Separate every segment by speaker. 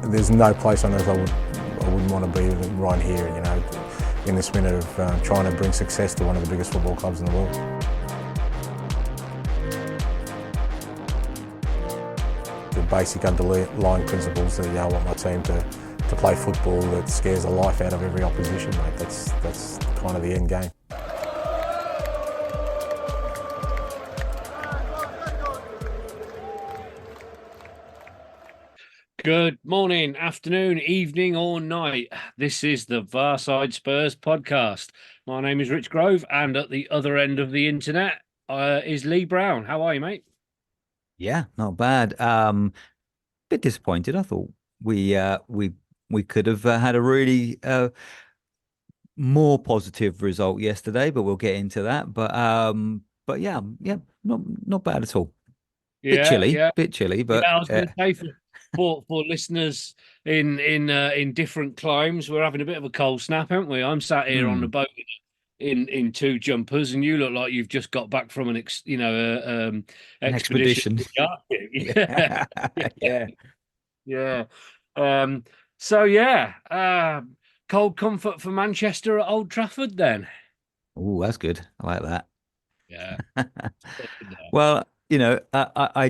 Speaker 1: there's no place on earth I wouldn't want to be than right here, in this minute of trying to bring success to one of the biggest football clubs in the world. The basic underlying principles that I want my team to play football that scares the life out of every opposition, mate. That's kind of the end game.
Speaker 2: Good morning, afternoon, evening or night. This is the Varside Spurs podcast. My name is Ritch Grove, and at the other end of the internet is Lee Brown. How are you, mate?
Speaker 3: Yeah, not bad. Bit disappointed. I thought we could have had a really more positive result yesterday, but we'll get into that. But yeah, not bad at all.
Speaker 2: Yeah.
Speaker 3: Bit chilly,
Speaker 2: Yeah,
Speaker 3: but
Speaker 2: I was going to say for listeners in different climes, we're having a bit of a cold snap, haven't we? I'm sat here on the boat in two jumpers, and you look like you've just got back from an
Speaker 3: an
Speaker 2: expedition.
Speaker 3: expedition.
Speaker 2: Yeah,
Speaker 3: Yeah.
Speaker 2: yeah. So cold comfort for Manchester at Old Trafford then.
Speaker 3: Oh, that's good. I like that.
Speaker 2: Yeah.
Speaker 3: Well, I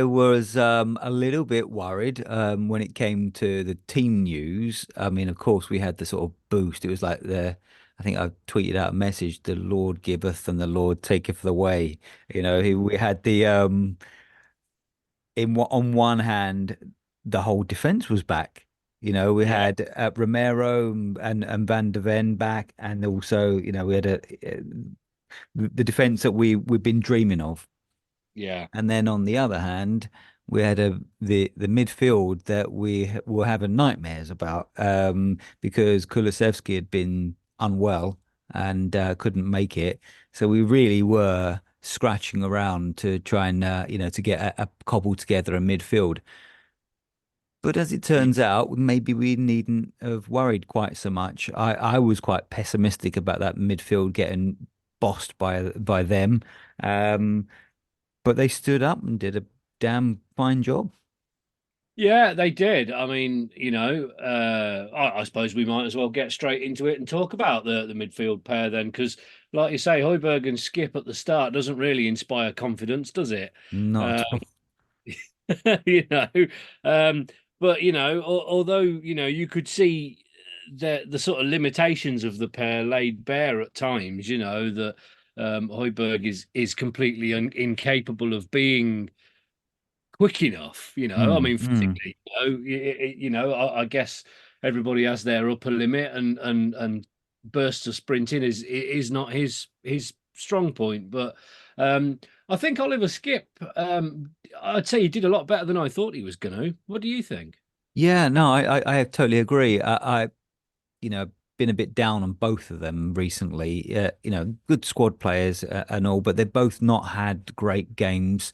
Speaker 3: was a little bit worried when it came to the team news. I mean, of course, we had the sort of boost. It was like I think I tweeted out a message: "The Lord giveth and the Lord taketh away." We had the on one hand, the whole defense was back. We
Speaker 2: Yeah.
Speaker 3: had Romero and Van de Ven back, and also, we had the defense that we've been dreaming of.
Speaker 2: Yeah.
Speaker 3: And then on the other hand, we had the midfield that we were having nightmares about because Kulusevski had been unwell and couldn't make it. So we really were scratching around to try and to get a cobble together a midfield. But as it turns out, maybe we needn't have worried quite so much. I was quite pessimistic about that midfield getting bossed by them. But they stood up and did a damn fine job.
Speaker 2: Yeah, they did. I mean, I suppose we might as well get straight into it and talk about the midfield pair then, because, like you say, Højbjerg and Skip at the start doesn't really inspire confidence, does it?
Speaker 3: Not
Speaker 2: Uh,
Speaker 3: at all.
Speaker 2: you know, um, but although you could see the sort of limitations of the pair laid bare at times. That Højbjerg is completely incapable of being quick enough. I
Speaker 3: Mm,
Speaker 2: mean,
Speaker 3: mm.
Speaker 2: physically, I guess everybody has their upper limit, and bursts of sprinting is not his strong point. But I think Oliver Skip, I'd say he did a lot better than I thought he was going to. What do you think?
Speaker 3: Yeah, no, I totally agree. You know, been a bit down on both of them recently. Good squad players and all, but they've both not had great games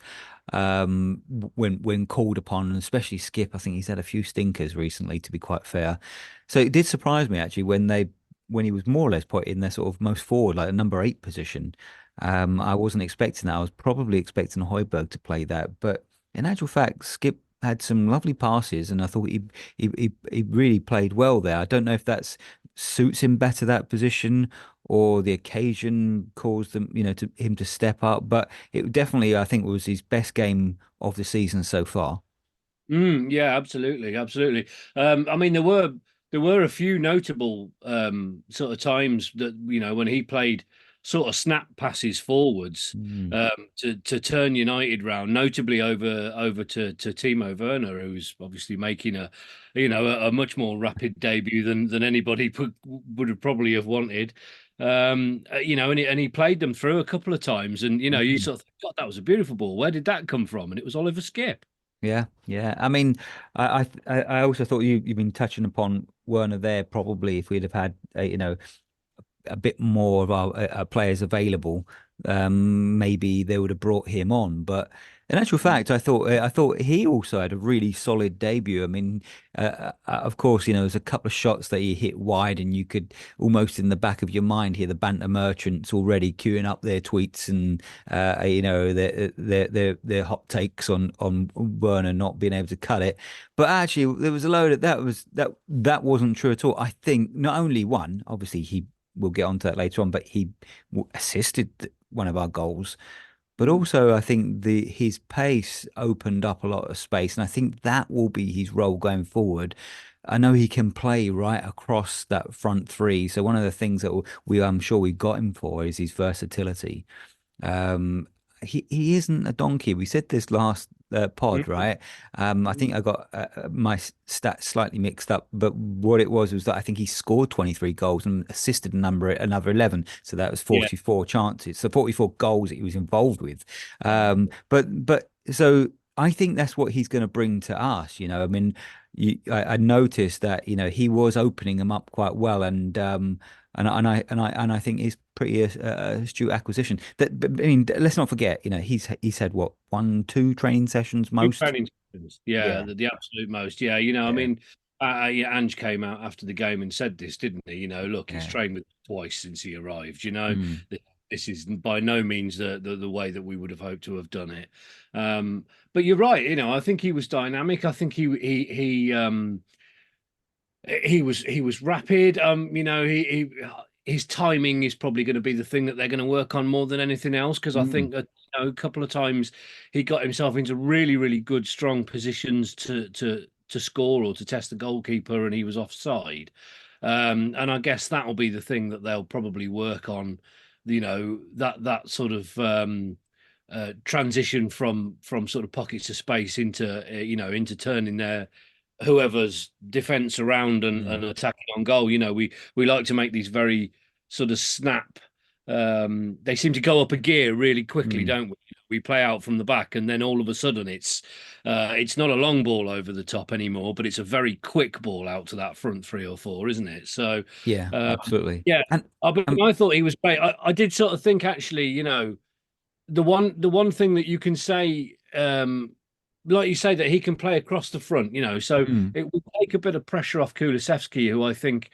Speaker 3: when called upon, and especially Skip. I think he's had a few stinkers recently, to be quite fair. So it did surprise me actually when he was more or less put in their sort of most forward, like a number 8 position. I wasn't expecting that. I was probably expecting Højbjerg to play that, but in actual fact, Skip had some lovely passes, and I thought he really played well there. I don't know if that's suits him better, that position, or the occasion caused them, to him to step up. But it definitely, I think, was his best game of the season so far.
Speaker 2: Yeah, absolutely, absolutely. I mean, there were a few notable sort of times that when he played sort of snap passes forwards
Speaker 3: Mm.
Speaker 2: to turn United round, notably over to Timo Werner, who's obviously making a much more rapid debut than anybody would have probably have wanted. And he played them through a couple of times, and you
Speaker 3: Mm.
Speaker 2: sort of think, God, that was a beautiful ball. Where did that come from? And it was Oliver Skip.
Speaker 3: Yeah, yeah. I mean, I also thought you've been touching upon Werner there. Probably if we'd have had a bit more of our players available, maybe they would have brought him on. But In actual fact, I thought he also had a really solid debut. I mean, of course, there's a couple of shots that he hit wide, and you could almost in the back of your mind hear the banter merchants already queuing up their tweets and their hot takes on Werner not being able to cut it. But actually, there was a load of that wasn't true at all. I think not only one, obviously he we'll get onto that later on, but he assisted one of our goals. But also, I think his pace opened up a lot of space, and I think that will be his role going forward. I know he can play right across that front three. So one of the things that I'm sure we got him for is his versatility. Um, he isn't a donkey. We said this last pod,
Speaker 2: Mhm.
Speaker 3: right? I think I got my stats slightly mixed up, but what it was that I think he scored 23 goals and assisted another 11. So that was
Speaker 2: Yeah.
Speaker 3: 44 chances. So 44 goals that he was involved with. But so I think that's what he's going to bring to us. I mean, I noticed that he was opening them up quite well, and I think it's pretty astute acquisition. But I mean, let's not forget, he's had what, 1, 2 training sessions
Speaker 2: Two
Speaker 3: most.
Speaker 2: training sessions. Yeah,
Speaker 3: Yeah,
Speaker 2: the absolute most. Yeah, I
Speaker 3: yeah,
Speaker 2: mean, yeah, Ange came out after the game and said this, didn't he? Look, he's
Speaker 3: yeah.
Speaker 2: trained with us twice since he arrived.
Speaker 3: Mm,
Speaker 2: This is by no means the way that we would have hoped to have done it. But you're right. I think he was dynamic. I think he was rapid. His timing is probably going to be the thing that they're going to work on more than anything else. Because I
Speaker 3: mm,
Speaker 2: think that a couple of times he got himself into really, really good, strong positions to score or to test the goalkeeper, and he was offside. And I guess that will be the thing that they'll probably work on. That sort of transition from sort of pockets of space into turning their whoever's defense around and
Speaker 3: mm.
Speaker 2: attacking on goal. We like to make these very sort of snap. They seem to go up a gear really quickly,
Speaker 3: Mm.
Speaker 2: don't we? We play out from the back, and then all of a sudden it's not a long ball over the top anymore, but it's a very quick ball out to that front three or four, isn't it? So,
Speaker 3: Yeah,
Speaker 2: um,
Speaker 3: absolutely.
Speaker 2: yeah,
Speaker 3: And
Speaker 2: but
Speaker 3: um,
Speaker 2: I thought he was great. I did sort of think actually, the one thing that you can say, like you say, that he can play across the front, so
Speaker 3: mm,
Speaker 2: it will take a bit of pressure off Kulusevski, who I think,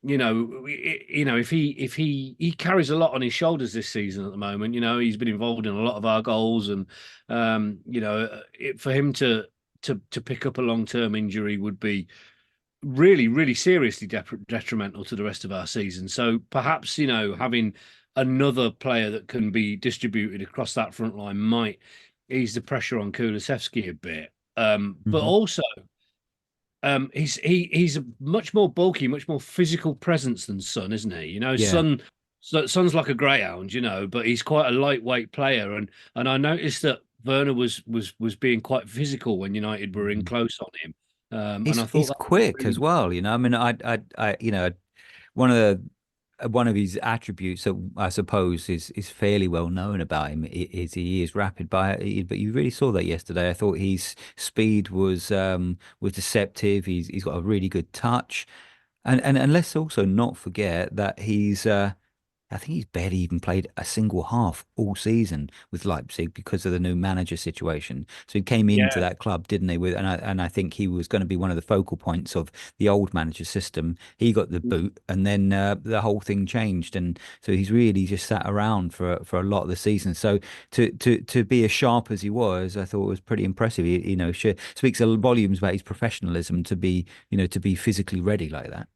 Speaker 2: if he carries a lot on his shoulders this season at the moment. He's been involved in a lot of our goals, and for him to pick up a long-term injury would be really, really seriously detrimental to the rest of our season. So perhaps, having another player that can be distributed across that front line might ease the pressure on Kulusevski a bit. But
Speaker 3: mhm.
Speaker 2: also, he's a much more bulky, much more physical presence than Son, isn't he?
Speaker 3: Yeah.
Speaker 2: Son's like a greyhound, but he's quite a lightweight player, and I noticed that Werner was being quite physical when United were in
Speaker 3: Mhm.
Speaker 2: close on him, and
Speaker 3: He's
Speaker 2: I thought
Speaker 3: he's
Speaker 2: that was
Speaker 3: quick as
Speaker 2: really.
Speaker 3: well. I mean, one of one of his attributes that I suppose is fairly well known about him is he is rapid. But you really saw that yesterday. I thought his speed was deceptive. He's got a really good touch, and let's also not forget that I think he's barely even played a single half all season with Leipzig because of the new manager situation. So he came into
Speaker 2: Yeah.
Speaker 3: that club, didn't he? And I think he was going to be one of the focal points of the old manager system. He got the boot, and then the whole thing changed, and so he's really just sat around for a lot of the season. So to be as sharp as he was, I thought was pretty impressive. Speaks volumes about his professionalism to be physically ready like that.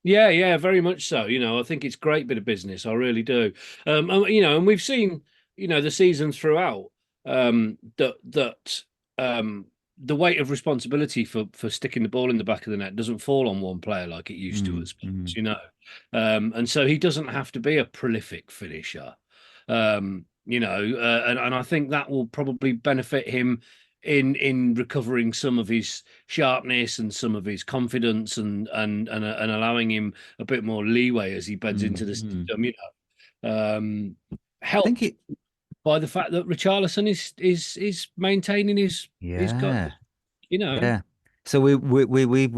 Speaker 2: Yeah, yeah, very much so. I think it's a great bit of business. I really do. And we've seen, the season throughout, that the weight of responsibility for sticking the ball in the back of the net doesn't fall on one player like it used to
Speaker 3: Mm,
Speaker 2: at
Speaker 3: mm.
Speaker 2: Spurs. And so he doesn't have to be a prolific finisher. And I think that will probably benefit him in recovering some of his sharpness and some of his confidence, and allowing him a bit more leeway as he beds
Speaker 3: Mm,
Speaker 2: into the
Speaker 3: mm.
Speaker 2: system.
Speaker 3: I think
Speaker 2: Helped
Speaker 3: it.
Speaker 2: by the fact that Richarlison is maintaining his gut.
Speaker 3: Yeah,
Speaker 2: You know,
Speaker 3: yeah. So we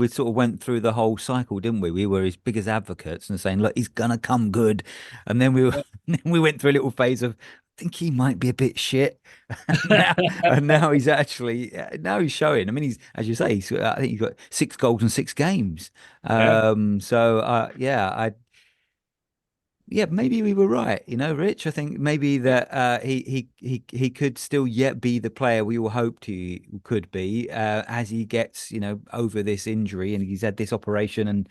Speaker 3: sort of went through the whole cycle, didn't we? We were his biggest advocates and saying, look, he's gonna come good, and then we were, then we went through a little phase of think he might be a bit shit. now, and now he's actually now he's showing. I mean, he's as you say, I think he's got 6 goals in 6 games.
Speaker 2: Yeah.
Speaker 3: So yeah, maybe we were right, Rich. I think maybe that he could still yet be the player we all hoped he could be as he gets, over this injury and he's had this operation and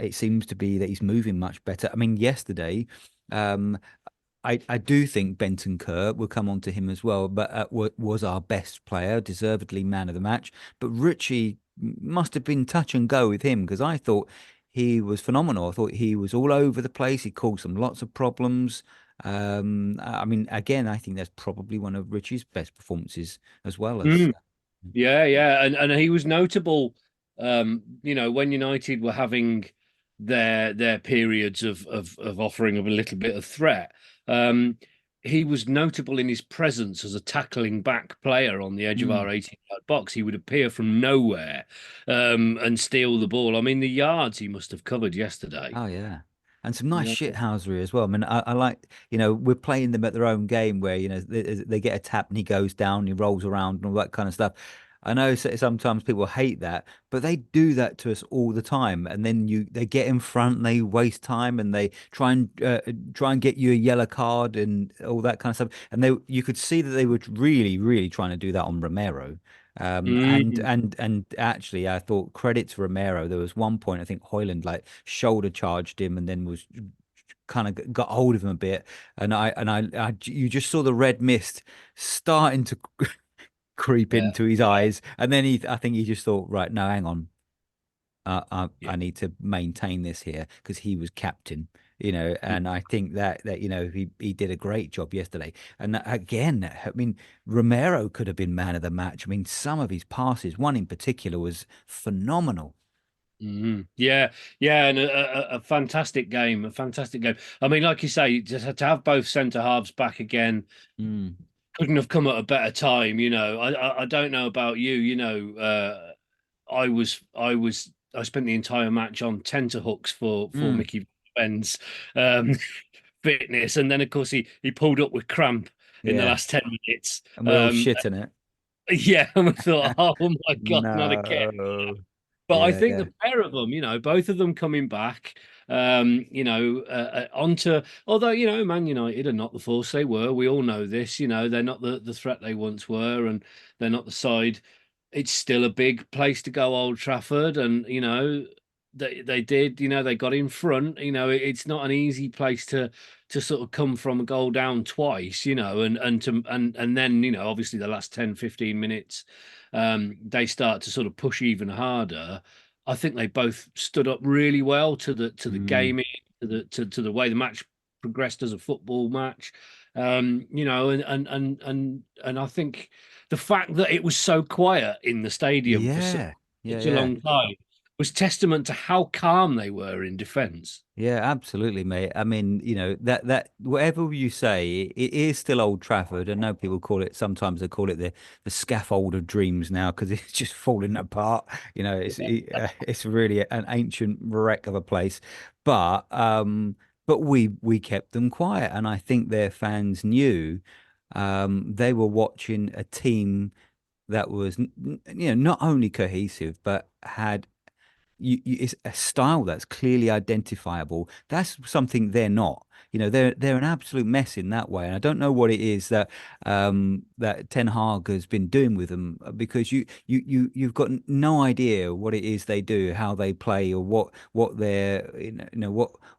Speaker 3: it seems to be that he's moving much better. I mean, yesterday, um, I do think Benton Kerr will come on to him as well, but was our best player, deservedly man of the match. But Richie must have been touch and go with him because I thought he was phenomenal. I thought he was all over the place. He caused them lots of problems. I mean, again, I think that's probably one of Richie's best performances as well as.
Speaker 2: Yeah, yeah, and he was notable. When United were having their periods of offering of a little bit of threat, um, he was notable in his presence as a tackling back player on the edge of
Speaker 3: Mm.
Speaker 2: our 18-yard box. He would appear from nowhere, and steal the ball. I mean, the yards he must have covered yesterday.
Speaker 3: Oh yeah. And some nice
Speaker 2: Yeah.
Speaker 3: shithousery as well. I mean, I like, we're playing them at their own game where, they get a tap and he goes down, he rolls around and all that kind of stuff. I know sometimes people hate that, but they do that to us all the time. And then they get in front, and they waste time, and they try and get you a yellow card and all that kind of stuff. And you could see that they were really, really trying to do that on Romero. And
Speaker 2: Mm,
Speaker 3: and actually, I thought credit to Romero. There was one point I think Hoyland like shoulder charged him and then was kind of got hold of him a bit, and you just saw the red mist starting to creep
Speaker 2: yeah,
Speaker 3: into his
Speaker 2: yeah,
Speaker 3: eyes, and then I think he just thought, right, no, hang on,
Speaker 2: yeah.
Speaker 3: I need to maintain this here because he was captain, and I think that he did a great job yesterday. And again, I mean, Romero could have been man of the match. I mean, some of his passes, one in particular, was phenomenal.
Speaker 2: Yeah, yeah, and a fantastic game, a fantastic game. I mean, like you say, just had to have both centre halves back again.
Speaker 3: Mm,
Speaker 2: Couldn't have come at a better time. I don't know about you. I spent the entire match on tenterhooks for
Speaker 3: mm,
Speaker 2: Mickey Ben's um, fitness, and then of course he pulled up with cramp in the
Speaker 3: yeah,
Speaker 2: last 10 minutes.
Speaker 3: and we're all shitting it.
Speaker 2: Yeah, and we thought, oh my God, not again.
Speaker 3: No.
Speaker 2: But I
Speaker 3: Yeah,
Speaker 2: think
Speaker 3: yeah.
Speaker 2: the pair of them, both of them coming back, onto, although, Man United are not the force they were. We all know this, they're not the threat they once were, and they're not the side. It's still a big place to go, Old Trafford. And, they did, they got in front. It's not an easy place to sort of come from a goal down twice, and then, obviously the last 10, 15 minutes they start to sort of push even harder. I think they both stood up really well to the
Speaker 3: Mm.
Speaker 2: gaming, to the way the match progressed as a football match. And I think the fact that it was so quiet in the stadium for such,
Speaker 3: Yeah, yeah,
Speaker 2: such a
Speaker 3: yeah.
Speaker 2: long time was testament to how calm they were in defence.
Speaker 3: Yeah, absolutely, mate. I mean, that whatever you say, it is still Old Trafford. I know people call it sometimes they call it the scaffold of dreams now because it's just falling apart. It's really an ancient wreck of a place. But we kept them quiet, and I think their fans knew they were watching a team that was not only cohesive but had it's a style that's clearly identifiable. That's something they're not. They're an absolute mess in that way, and I don't know what it is that Ten Hag has been doing with them because you've got no idea what it is they do, how they play, or what they're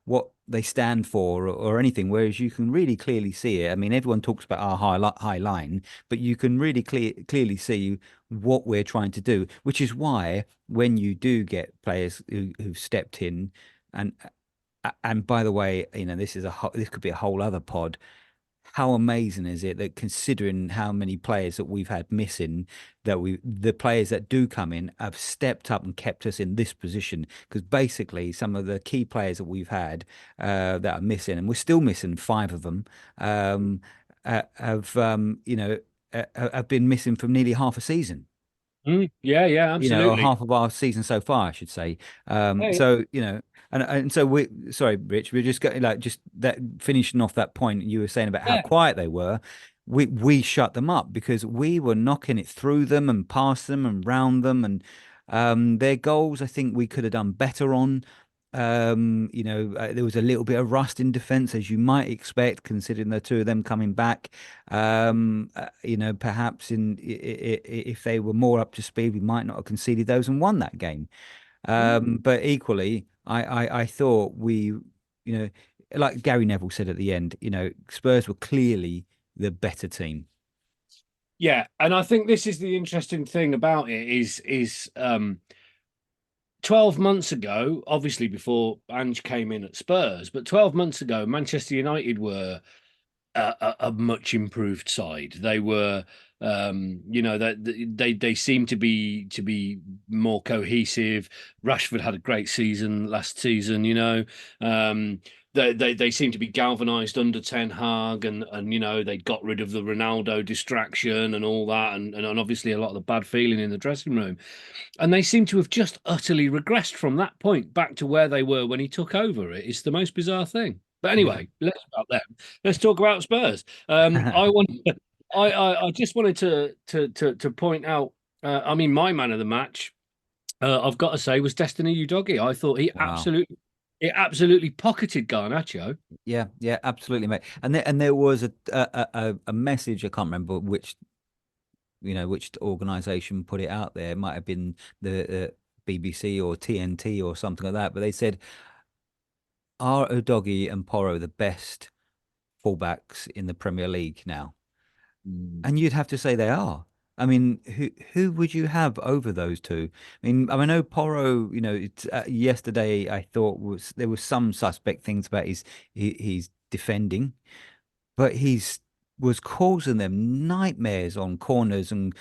Speaker 3: what they stand for or anything. Whereas you can really clearly see it. I mean, everyone talks about our high line, but you can really clearly see what we're trying to do, which is why when you do get players who've stepped in, and by the way, this could be a whole other pod. How amazing is it that considering how many players that we've had missing, that the players that do come in have stepped up and kept us in this position? Because basically, some of the key players that we've had that are missing, and we're still missing 5 of them, have been missing from nearly half a season.
Speaker 2: Yeah, yeah,
Speaker 3: Or
Speaker 2: absolutely.
Speaker 3: half of our season so far, I should say.
Speaker 2: Yeah,
Speaker 3: So, And so sorry, Rich, we're just going like just that finishing off that point you were saying about how
Speaker 2: Yeah.
Speaker 3: quiet they were. We shut them up because we were knocking it through them and past them and round them, and their goals I think we could have done better on. There was a little bit of rust in defense, as you might expect, considering the two of them coming back. Perhaps if they were more up to speed, we might not have conceded those and won that game. But equally, I thought like Gary Neville said at the end, Spurs were clearly the better team.
Speaker 2: Yeah, and I think this is the interesting thing about it is 12 months ago, obviously before Ange came in at Spurs, but 12 months ago, Manchester United were a much improved side. They were, that they seem to be more cohesive. Rashford had a great season last season. They seem to be galvanized under Ten Hag, and they got rid of the Ronaldo distraction and all that, and obviously a lot of the bad feeling in the dressing room. And they seem to have just utterly regressed from that point back to where they were when he took over. It's the most bizarre thing. But
Speaker 3: Yeah.
Speaker 2: anyway, less about them. Let's talk about Spurs. I want, I just wanted to point out. I mean, my man of the match, I've got to say, was Destiny Udogie. I thought
Speaker 3: Wow.
Speaker 2: he absolutely pocketed Garnacho.
Speaker 3: Yeah, yeah, absolutely, mate. And there was a message, I can't remember which organization put it out there. It might have been the BBC or TNT or something like that, but they said, "Are Udogie and Porro the best fullbacks in the Premier League now?"
Speaker 2: Mm.
Speaker 3: And you'd have to say they are. I mean, who would you have over those two? I know Porro. Yesterday I thought there was some suspect things about his defending, but he's was causing them nightmares on corners and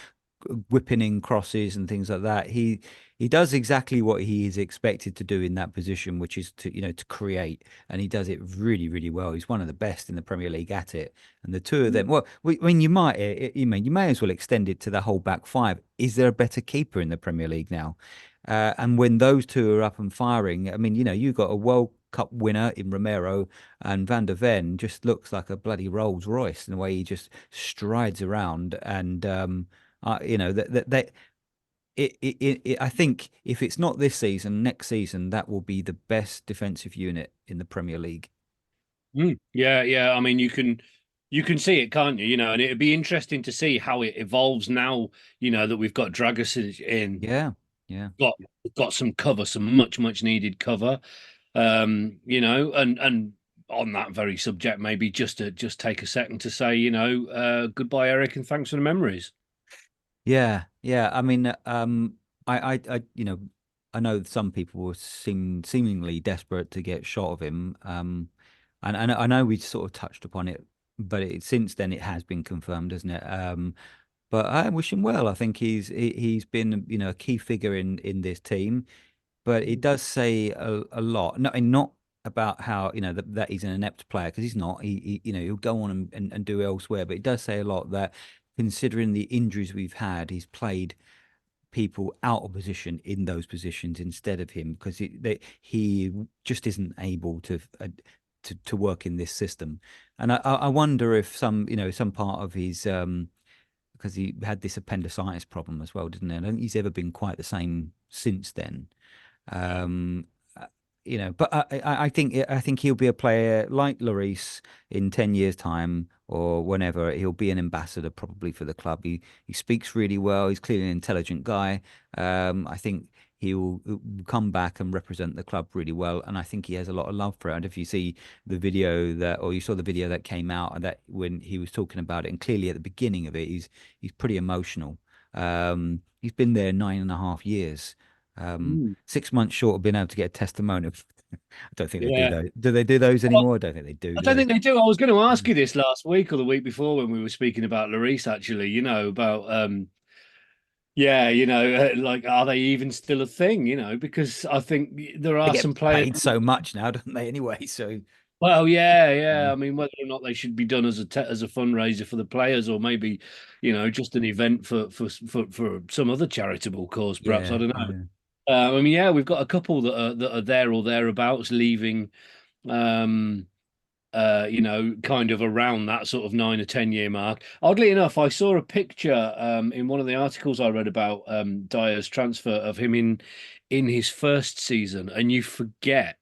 Speaker 3: whipping in crosses and things like that. He does exactly what he is expected to do in that position, which is to create, and he does it really, really well. He's one of the best in the Premier League at it. And the two of them, well, I mean, you may as well extend it to the whole back five. Is there a better keeper in the Premier League now? And when those two are up and firing, I mean, you got a World Cup winner in Romero, and Van der Ven just looks like a bloody Rolls Royce in the way he just strides around. And that I think if it's not this season, next season, that will be the best defensive unit in the Premier League.
Speaker 2: Yeah, yeah. I mean, you can see it, can't you? And it'd be interesting to see how it evolves now. That we've got Dragic in,
Speaker 3: Yeah, yeah.
Speaker 2: got some cover, some much needed cover. And on that very subject, maybe just take a second to say, goodbye, Eric, and thanks for the memories.
Speaker 3: Yeah, yeah. I mean, I know some people were seemingly desperate to get shot of him. And I know we sort of touched upon it, but since then it has been confirmed, hasn't it? But I wish him well. I think he's been, a key figure in this team. But it does say a lot. Not about how that he's an inept player, because he's not. He'll go on and do elsewhere. But it does say a lot that, considering the injuries we've had, he's played people out of position in those positions instead of him, because he just isn't able to work in this system. And I wonder if some part of his because he had this appendicitis problem as well, didn't he? I don't think he's ever been quite the same since then. Um, but I think he'll be a player like Lloris in 10 years' time or whenever. He'll be an ambassador probably for the club. He speaks really well. He's clearly an intelligent guy. I think he'll come back and represent the club really well, and I think he has a lot of love for it. And if you see the video or you saw the video that came out, and that when he was talking about it, and clearly at the beginning of it, he's pretty emotional. He's been there 9.5 years. 6 months short of being able to get a testimonial. I don't think they do
Speaker 2: Yeah.
Speaker 3: those. Do they do those
Speaker 2: Well,
Speaker 3: anymore? I don't think they do.
Speaker 2: I
Speaker 3: Do
Speaker 2: don't
Speaker 3: they?
Speaker 2: think they do. I was going to ask you this last week or the week before when we were speaking about Lloris, actually, about yeah, like, are they even still a thing? Because I think there
Speaker 3: They
Speaker 2: are
Speaker 3: get
Speaker 2: some players.
Speaker 3: paid so much now, don't they? Anyway, so
Speaker 2: Well, yeah, yeah.
Speaker 3: mm,
Speaker 2: I mean, whether or not they should be done as a fundraiser for the players, or maybe, just an event for some other charitable cause, perhaps. I
Speaker 3: yeah,
Speaker 2: don't know.
Speaker 3: yeah.
Speaker 2: I mean, yeah, we've got a couple that are there or thereabouts leaving. Um, kind of around that sort of 9 or 10 year mark. Oddly enough, I saw a picture in one of the articles I read about Dyer's transfer of him in his first season, and you forget,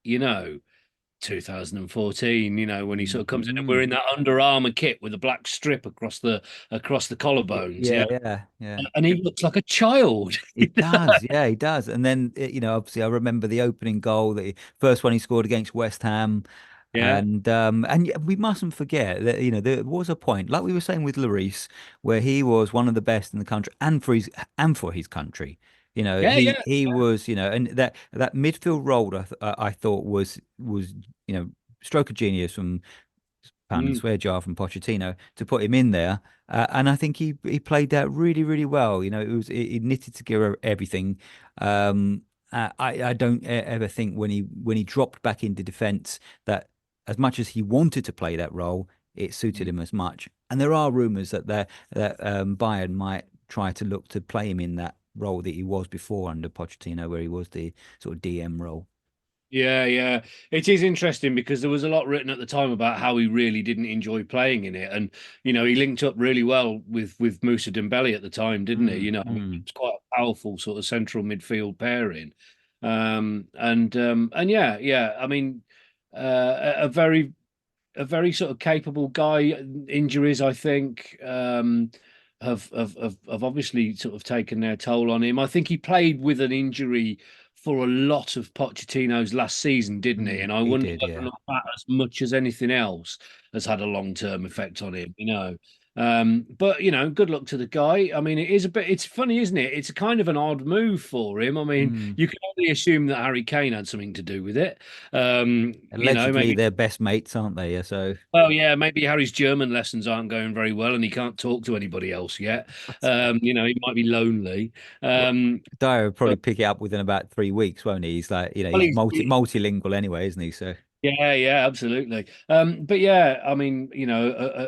Speaker 2: 2014, when he sort of comes in and we're
Speaker 3: Mhm.
Speaker 2: in that Under Armour kit with a black strip across the collarbones,
Speaker 3: Yeah, yeah, yeah.
Speaker 2: and he looks like a child.
Speaker 3: He does, yeah, he does. And then, obviously, I remember the opening goal, first one he scored against West Ham,
Speaker 2: Yeah,
Speaker 3: and we mustn't forget that there was a point, like we were saying with Lloris, where he was one of the best in the country, and for his country.
Speaker 2: yeah,
Speaker 3: He
Speaker 2: yeah.
Speaker 3: he was, and that midfield role I thought was stroke of genius from pound and
Speaker 2: Mm.
Speaker 3: swear jar from Pochettino to put him in there. And I think he played that really, really well. He knitted together everything. Um, I don't ever think when he dropped back into defence that as much as he wanted to play that role, it suited him as much. And there are rumours that Bayern might try to look to play him in that role that he was before under Pochettino, where he was the sort of DM role.
Speaker 2: Yeah, yeah. It is interesting because there was a lot written at the time about how he really didn't enjoy playing in it. And, he linked up really well with Moussa Dembele at the time, didn't he?
Speaker 3: Mm,
Speaker 2: I mean,
Speaker 3: mm.
Speaker 2: it's quite a powerful sort of central midfield pairing. And yeah, yeah. I mean, a very sort of capable guy. Injuries, I think, have obviously sort of taken their toll on him. I think he played with an injury for a lot of Pochettino's last season, didn't he? And I
Speaker 3: He
Speaker 2: wonder
Speaker 3: did,
Speaker 2: whether or
Speaker 3: yeah.
Speaker 2: not that, as much as anything else, has had a long-term effect on him. But good luck to the guy. I mean, it's funny, isn't it? It's a kind of an odd move for him. I mean,
Speaker 3: Mm.
Speaker 2: you can only assume that Harry Kane had something to do with it.
Speaker 3: Allegedly,
Speaker 2: Maybe.
Speaker 3: they're best mates, aren't they? Yeah, so
Speaker 2: Well, yeah, maybe Harry's German lessons aren't going very well, and he can't talk to anybody else yet. He might be lonely.
Speaker 3: well,
Speaker 2: Um,
Speaker 3: Dyer will probably
Speaker 2: but
Speaker 3: pick it up within about 3 weeks, won't he? He's like,
Speaker 2: well,
Speaker 3: he's multilingual anyway, isn't he? So
Speaker 2: yeah, yeah, absolutely. But yeah, I mean,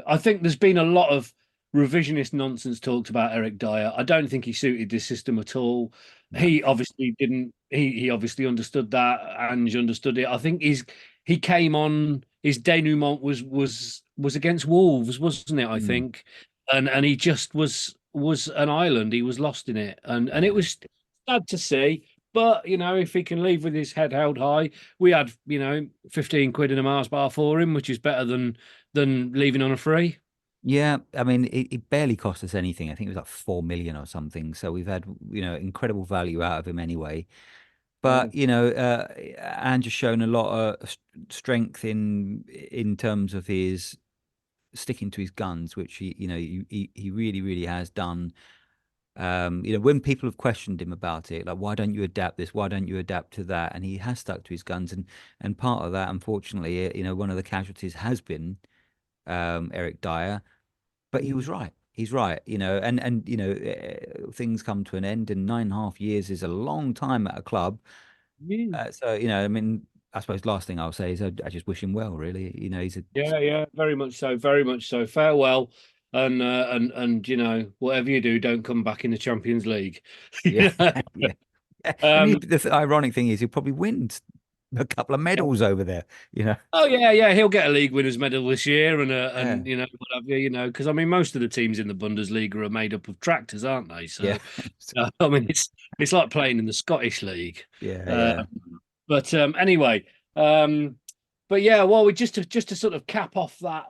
Speaker 2: I think there's been a lot of revisionist nonsense talked about Eric Dyer. I don't think he suited this system at all.
Speaker 3: no.
Speaker 2: He obviously didn't. He obviously understood that. Ange understood it. I think he came on. His denouement was against Wolves, wasn't it? I
Speaker 3: Mm,
Speaker 2: think, and he just was an island. He was lost in it, and it
Speaker 3: yeah.
Speaker 2: was sad to see. But if he can leave with his head held high, we had 15 quid in a Mars bar for him, which is better than leaving on a free.
Speaker 3: Yeah, I mean, it barely cost us anything. I think it was like 4 million or something. So we've had, incredible value out of him anyway.
Speaker 2: Mm.
Speaker 3: But Ange has shown a lot of strength in terms of his sticking to his guns, which he really, really has done. When people have questioned him about it, like, why don't you adapt this? Why don't you adapt to that? And he has stuck to his guns. And part of that, unfortunately, one of the casualties has been Eric Dyer. But he was right. He's right, and things come to an end, and 9.5 years is a long time at a club.
Speaker 2: Mm.
Speaker 3: So I mean, I suppose last thing I'll say is I just wish him well. Really, he's a
Speaker 2: Yeah, yeah, very much so, very much so. Farewell, and whatever you do, don't come back in the Champions League.
Speaker 3: yeah, yeah. And
Speaker 2: Um,
Speaker 3: the ironic thing is, he'll probably win a couple of medals over there. You know,
Speaker 2: Oh yeah, yeah, he'll get a league winners medal this year,
Speaker 3: yeah,
Speaker 2: and whatever, because I mean most of the teams in the Bundesliga are made up of tractors, aren't they?
Speaker 3: yeah,
Speaker 2: So I mean it's like playing in the Scottish league.
Speaker 3: yeah,
Speaker 2: Uh,
Speaker 3: yeah.
Speaker 2: but anyway, um, but yeah, well, we just to sort of cap off that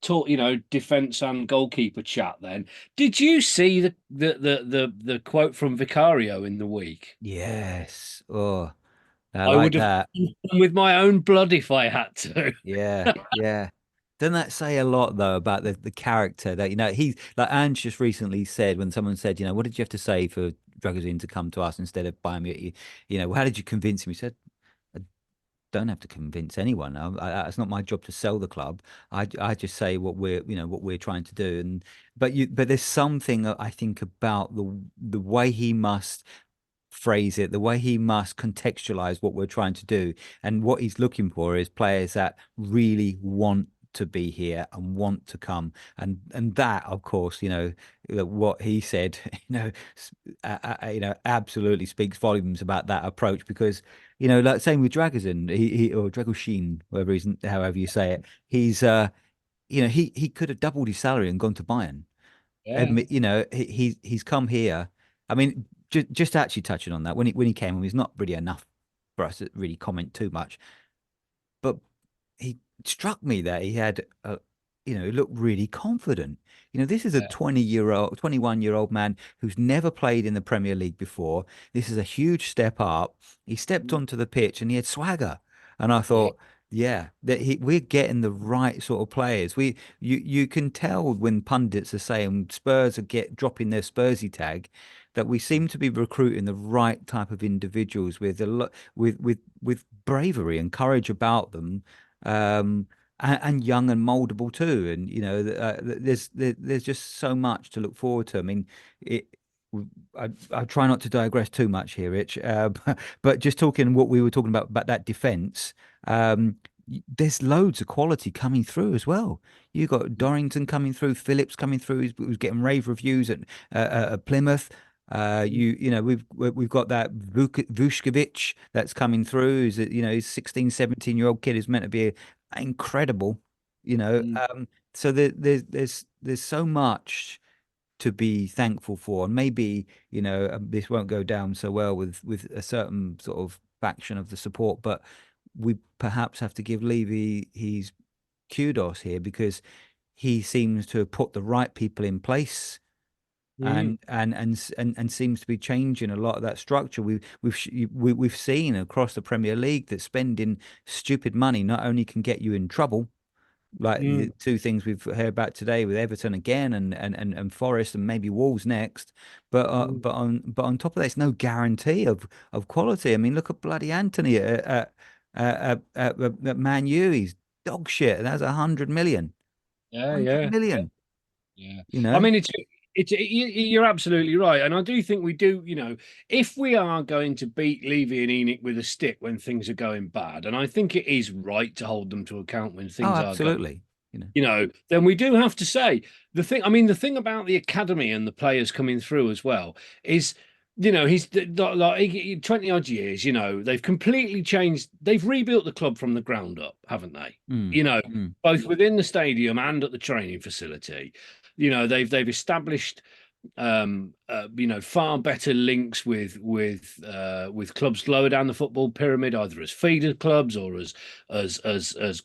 Speaker 2: talk, defense and goalkeeper chat. Then, did you see the quote from Vicario in the week?
Speaker 3: Yes. Oh, I
Speaker 2: I
Speaker 3: like
Speaker 2: would have
Speaker 3: that.
Speaker 2: done with my own blood if I had to.
Speaker 3: Yeah, yeah. Doesn't that say a lot though about the character that he's like Ange just recently said when someone said, what did you have to say for Dragozin to come to us instead of buying me? How did you convince him? He said, I don't have to convince anyone. It's not my job to sell the club. I just say what we're trying to do. But there's something I think about the way he must phrase it, the way he must contextualize what we're trying to do. And what he's looking for is players that really want to be here and want to come, and that, of course, what he said, absolutely speaks volumes about that approach, because like same with Dragusin, he or Dragoshin, however you say it, he could have doubled his salary and gone to Bayern.
Speaker 2: Yeah.
Speaker 3: He's come here. I mean, just actually touching on that, when he came, it was not really enough for us to really comment too much, but he struck me that he looked really confident. This is a
Speaker 2: Yeah.
Speaker 3: 21-year-old man who's never played in the Premier League before. This is a huge step up. He stepped onto the pitch and he had swagger. And I
Speaker 2: Yeah.
Speaker 3: thought, yeah, we're getting the right sort of players. You can tell when pundits are saying Spurs are dropping their Spursy tag, that we seem to be recruiting the right type of individuals with a lot with bravery and courage about them, and young and moldable too. And there's just so much to look forward to. I mean, it. I try not to digress too much here, Rich. But just talking what we were talking about that defense. There's loads of quality coming through as well. You got Dorrington coming through, Phillips coming through, who's getting rave reviews at Plymouth. We've got that Vuskovic that's coming through. He's 16, 17-year-old kid who's meant to be incredible. You know,
Speaker 2: Mm.
Speaker 3: so there's so much to be thankful for, and maybe this won't go down so well with a certain sort of faction of the support, but we perhaps have to give Levy his kudos here, because he seems to have put the right people in place,
Speaker 2: Mm.
Speaker 3: and seems to be changing a lot of that structure. We've seen across the Premier League that spending stupid money not only can get you in trouble, like the
Speaker 2: Mm.
Speaker 3: two things we've heard about today with Everton again, and Forest, and maybe Wolves next.
Speaker 2: Mm.
Speaker 3: But on top of that, it's no guarantee of quality. I mean, look at bloody Anthony at Man U. He's dog shit. That's 100 million.
Speaker 2: Yeah.
Speaker 3: 100 million.
Speaker 2: Yeah.
Speaker 3: You
Speaker 2: I
Speaker 3: know.
Speaker 2: mean, you're absolutely right. And I do think we do, if we are going to beat Levy and Enoch with a stick when things are going bad, and I think it is right to hold them to account when
Speaker 3: Oh,
Speaker 2: things are going,
Speaker 3: absolutely. You know.
Speaker 2: then we do have to say the thing about the academy and the players coming through as well is, he's like 20 odd years, they've completely changed. They've rebuilt the club from the ground up, haven't they?
Speaker 3: Mm,
Speaker 2: You know,
Speaker 3: mm,
Speaker 2: both within the stadium and at the training facility. They've established far better links with clubs lower down the football pyramid, either as feeder clubs or as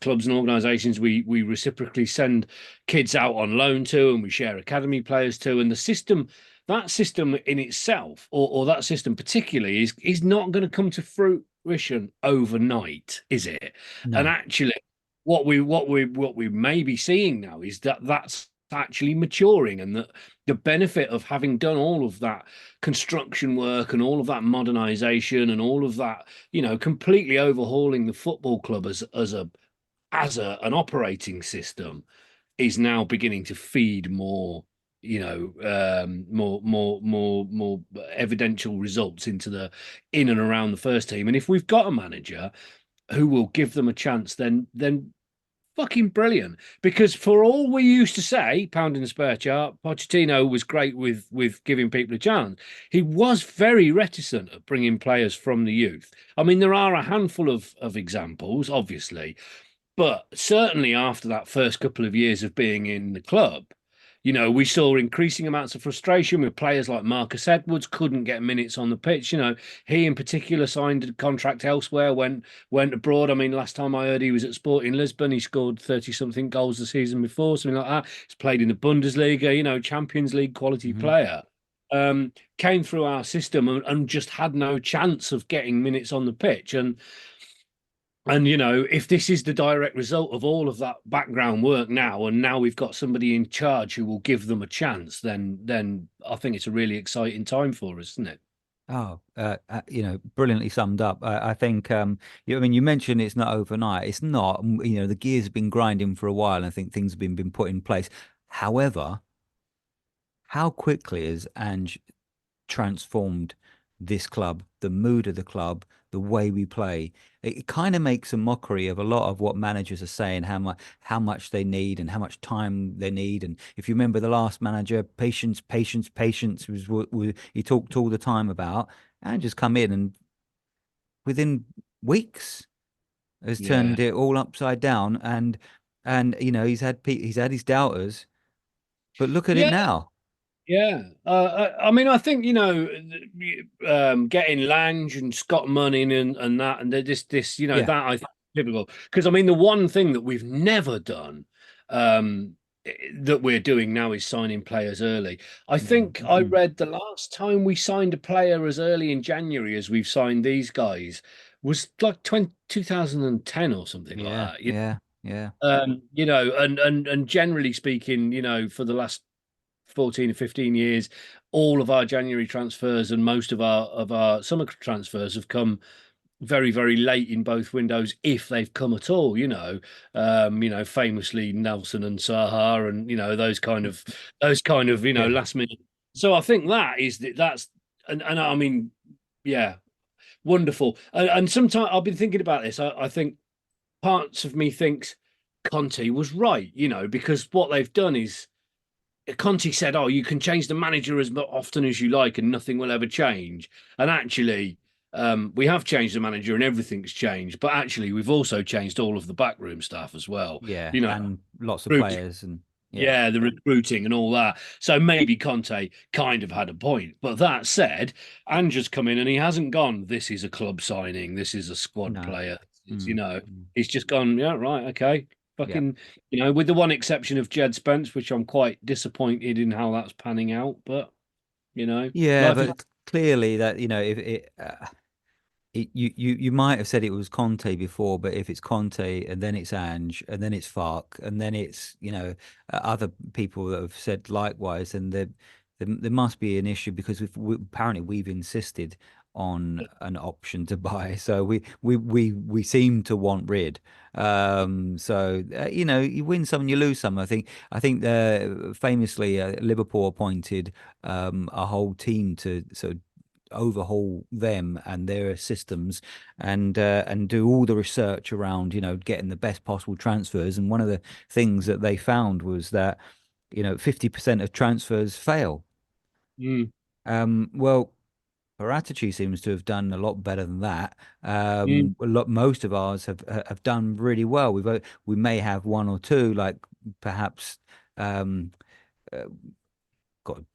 Speaker 2: clubs and organisations we reciprocally send kids out on loan to, and we share academy players to. And that system in itself, or that system particularly, is not going to come to fruition overnight, is it? And
Speaker 3: no.
Speaker 2: actually, what we may be seeing now is that's actually maturing, and that the benefit of having done all of that construction work and all of that modernization and all of that, completely overhauling the football club as an operating system, is now beginning to feed more, more evidential results into the in and around the first team. And if we've got a manager who will give them a chance, then fucking brilliant. Because for all we used to say, pounding the spare chart, Pochettino was great with giving people a chance. He was very reticent at bringing players from the youth. I mean, there are a handful of examples, obviously, but certainly after that first couple of years of being in the club, we saw increasing amounts of frustration with players like Marcus Edwards couldn't get minutes on the pitch. He in particular signed a contract elsewhere, went abroad. I mean, last time I heard he was at Sporting Lisbon. He scored 30-something goals the season before, something like that. He's played in the Bundesliga, Champions League quality
Speaker 3: Hmm.
Speaker 2: player. Came through our system and just had no chance of getting minutes on the pitch. And if this is the direct result of all of that background work now, and now we've got somebody in charge who will give them a chance, then I think it's a really exciting time for us, isn't it?
Speaker 3: Oh, brilliantly summed up. I think, I mean, you mentioned it's not overnight. It's not. The gears have been grinding for a while, and I think things have been put in place. However, how quickly has Ange transformed this club, the mood of the club, the way we play. It kind of makes a mockery of a lot of what managers are saying, how much they need and how much time they need. And if you remember the last manager, patience, patience, patience was what he talked all the time about, and just come in and within weeks has
Speaker 2: Yeah.
Speaker 3: turned it all upside down. And he's had his doubters, but look at it
Speaker 2: Yeah.
Speaker 3: now.
Speaker 2: Yeah, I mean, I think getting Lange and Scott Munning and that and this
Speaker 3: Yeah,
Speaker 2: that I think is typical because I mean the one thing that we've never done that we're doing now is signing players early. I think I read the last time we signed a player as early in January as we've signed these guys was like 2010 or something like
Speaker 3: yeah,
Speaker 2: that.
Speaker 3: yeah, yeah.
Speaker 2: And generally speaking, for the last 14 or 15 years, all of our January transfers and most of our summer transfers have come very, very late in both windows, if they've come at all, famously Nelson and Saha and those kind of
Speaker 3: Yeah.
Speaker 2: last minute. So I think that's and I mean, yeah, wonderful. And sometimes I've been thinking about this. I think parts of me thinks Conte was right, because what they've done is Conte said, "Oh, you can change the manager as often as you like, and nothing will ever change." And actually, we have changed the manager, and everything's changed. But actually, we've also changed all of the backroom staff as well.
Speaker 3: Yeah,
Speaker 2: You know,
Speaker 3: and lots of
Speaker 2: recruit-
Speaker 3: players and yeah.
Speaker 2: yeah, the recruiting and all that. So maybe Conte kind of had a point. But that said, Ange's come in and he hasn't gone, "This is a club signing. This is a squad
Speaker 3: No.
Speaker 2: player."
Speaker 3: Mm, mm.
Speaker 2: He's just gone, "Yeah, right, okay."
Speaker 3: Yeah.
Speaker 2: Fucking, with the one exception of Jed Spence, which I'm quite disappointed in how that's panning out. But,
Speaker 3: Yeah,
Speaker 2: life is.
Speaker 3: but clearly that, if you might have said it was Conte before, but if it's Conte and then it's Ange and then it's Fark and then it's other people that have said likewise, and there must be an issue because apparently we've insisted on an option to buy, so we seem to want rid. So you win some and you lose some. I think famously Liverpool appointed a whole team to sort of overhaul them and their systems and do all the research around getting the best possible transfers. And one of the things that they found was that 50% of transfers fail.
Speaker 2: Mm,
Speaker 3: Well, Paratici seems to have done a lot better than that.
Speaker 2: mm,
Speaker 3: Most of ours have done really well. We may have one or two, like perhaps um, uh, God,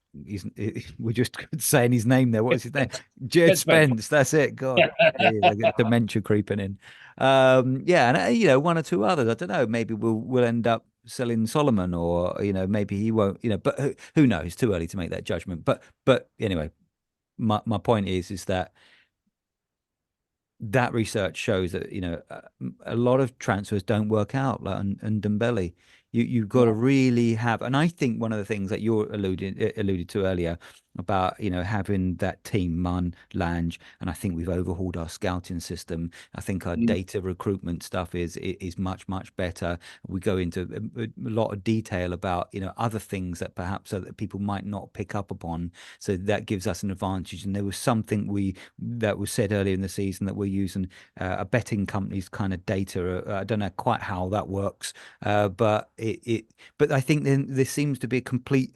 Speaker 3: we're just saying his name there. What is his name? Jed
Speaker 2: Jed Spence.
Speaker 3: Spence. That's it. God, I get dementia creeping in. Yeah, and one or two others. I don't know. Maybe we'll end up selling Solomon, or maybe he won't. But who knows? It's too early to make that judgment. But anyway, my point is that research shows that a lot of transfers don't work out, like and Dembele. You've got to really have, and I think one of the things that you alluded to earlier about having that team, Munn, Lange, and I think we've overhauled our scouting system. I think our
Speaker 2: Mm,
Speaker 3: data recruitment stuff is much better. We go into a lot of detail about other things that perhaps other people might not pick up upon, so that gives us an advantage. And there was something that was said earlier in the season that we're using a betting company's kind of data. I don't know quite how that works, but I think then there seems to be a complete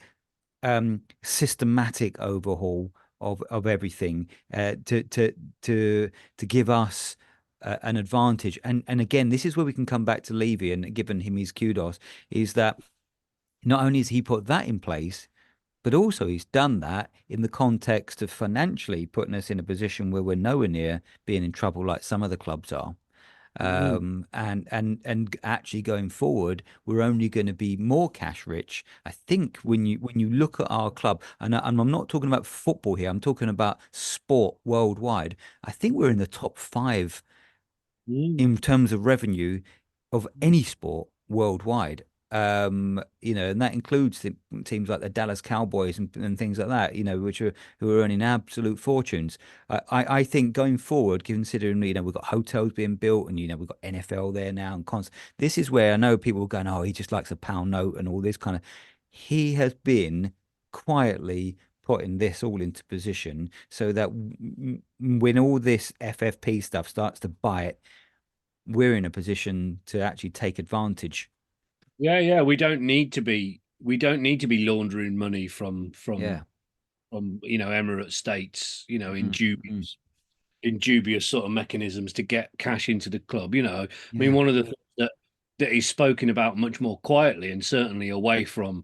Speaker 3: systematic overhaul of everything to give us an advantage. And again, this is where we can come back to Levy and giving him his kudos, is that not only has he put that in place, but also he's done that in the context of financially putting us in a position where we're nowhere near being in trouble like some of the clubs are.
Speaker 2: mm,
Speaker 3: And actually going forward, we're only going to be more cash rich. I think when you look at our club, and I'm not talking about football here, I'm talking about sport worldwide. I think we're in the top five
Speaker 2: mm,
Speaker 3: in terms of revenue of any sport worldwide. And that includes teams like the Dallas Cowboys and things like that, who are earning absolute fortunes. I think going forward, considering we've got hotels being built and we've got NFL there now and this is where I know people are going, oh, he just likes a pound note and all this kind of. He has been quietly putting this all into position so that when all this FFP stuff starts to bite, we're in a position to actually take advantage.
Speaker 2: Yeah. We don't need to be laundering money
Speaker 3: Yeah.
Speaker 2: from Emirates states, in
Speaker 3: Mm, mm,
Speaker 2: dubious sort of mechanisms to get cash into the club. I mean,
Speaker 3: yeah.
Speaker 2: one of the things that he's spoken about much more quietly and certainly away from,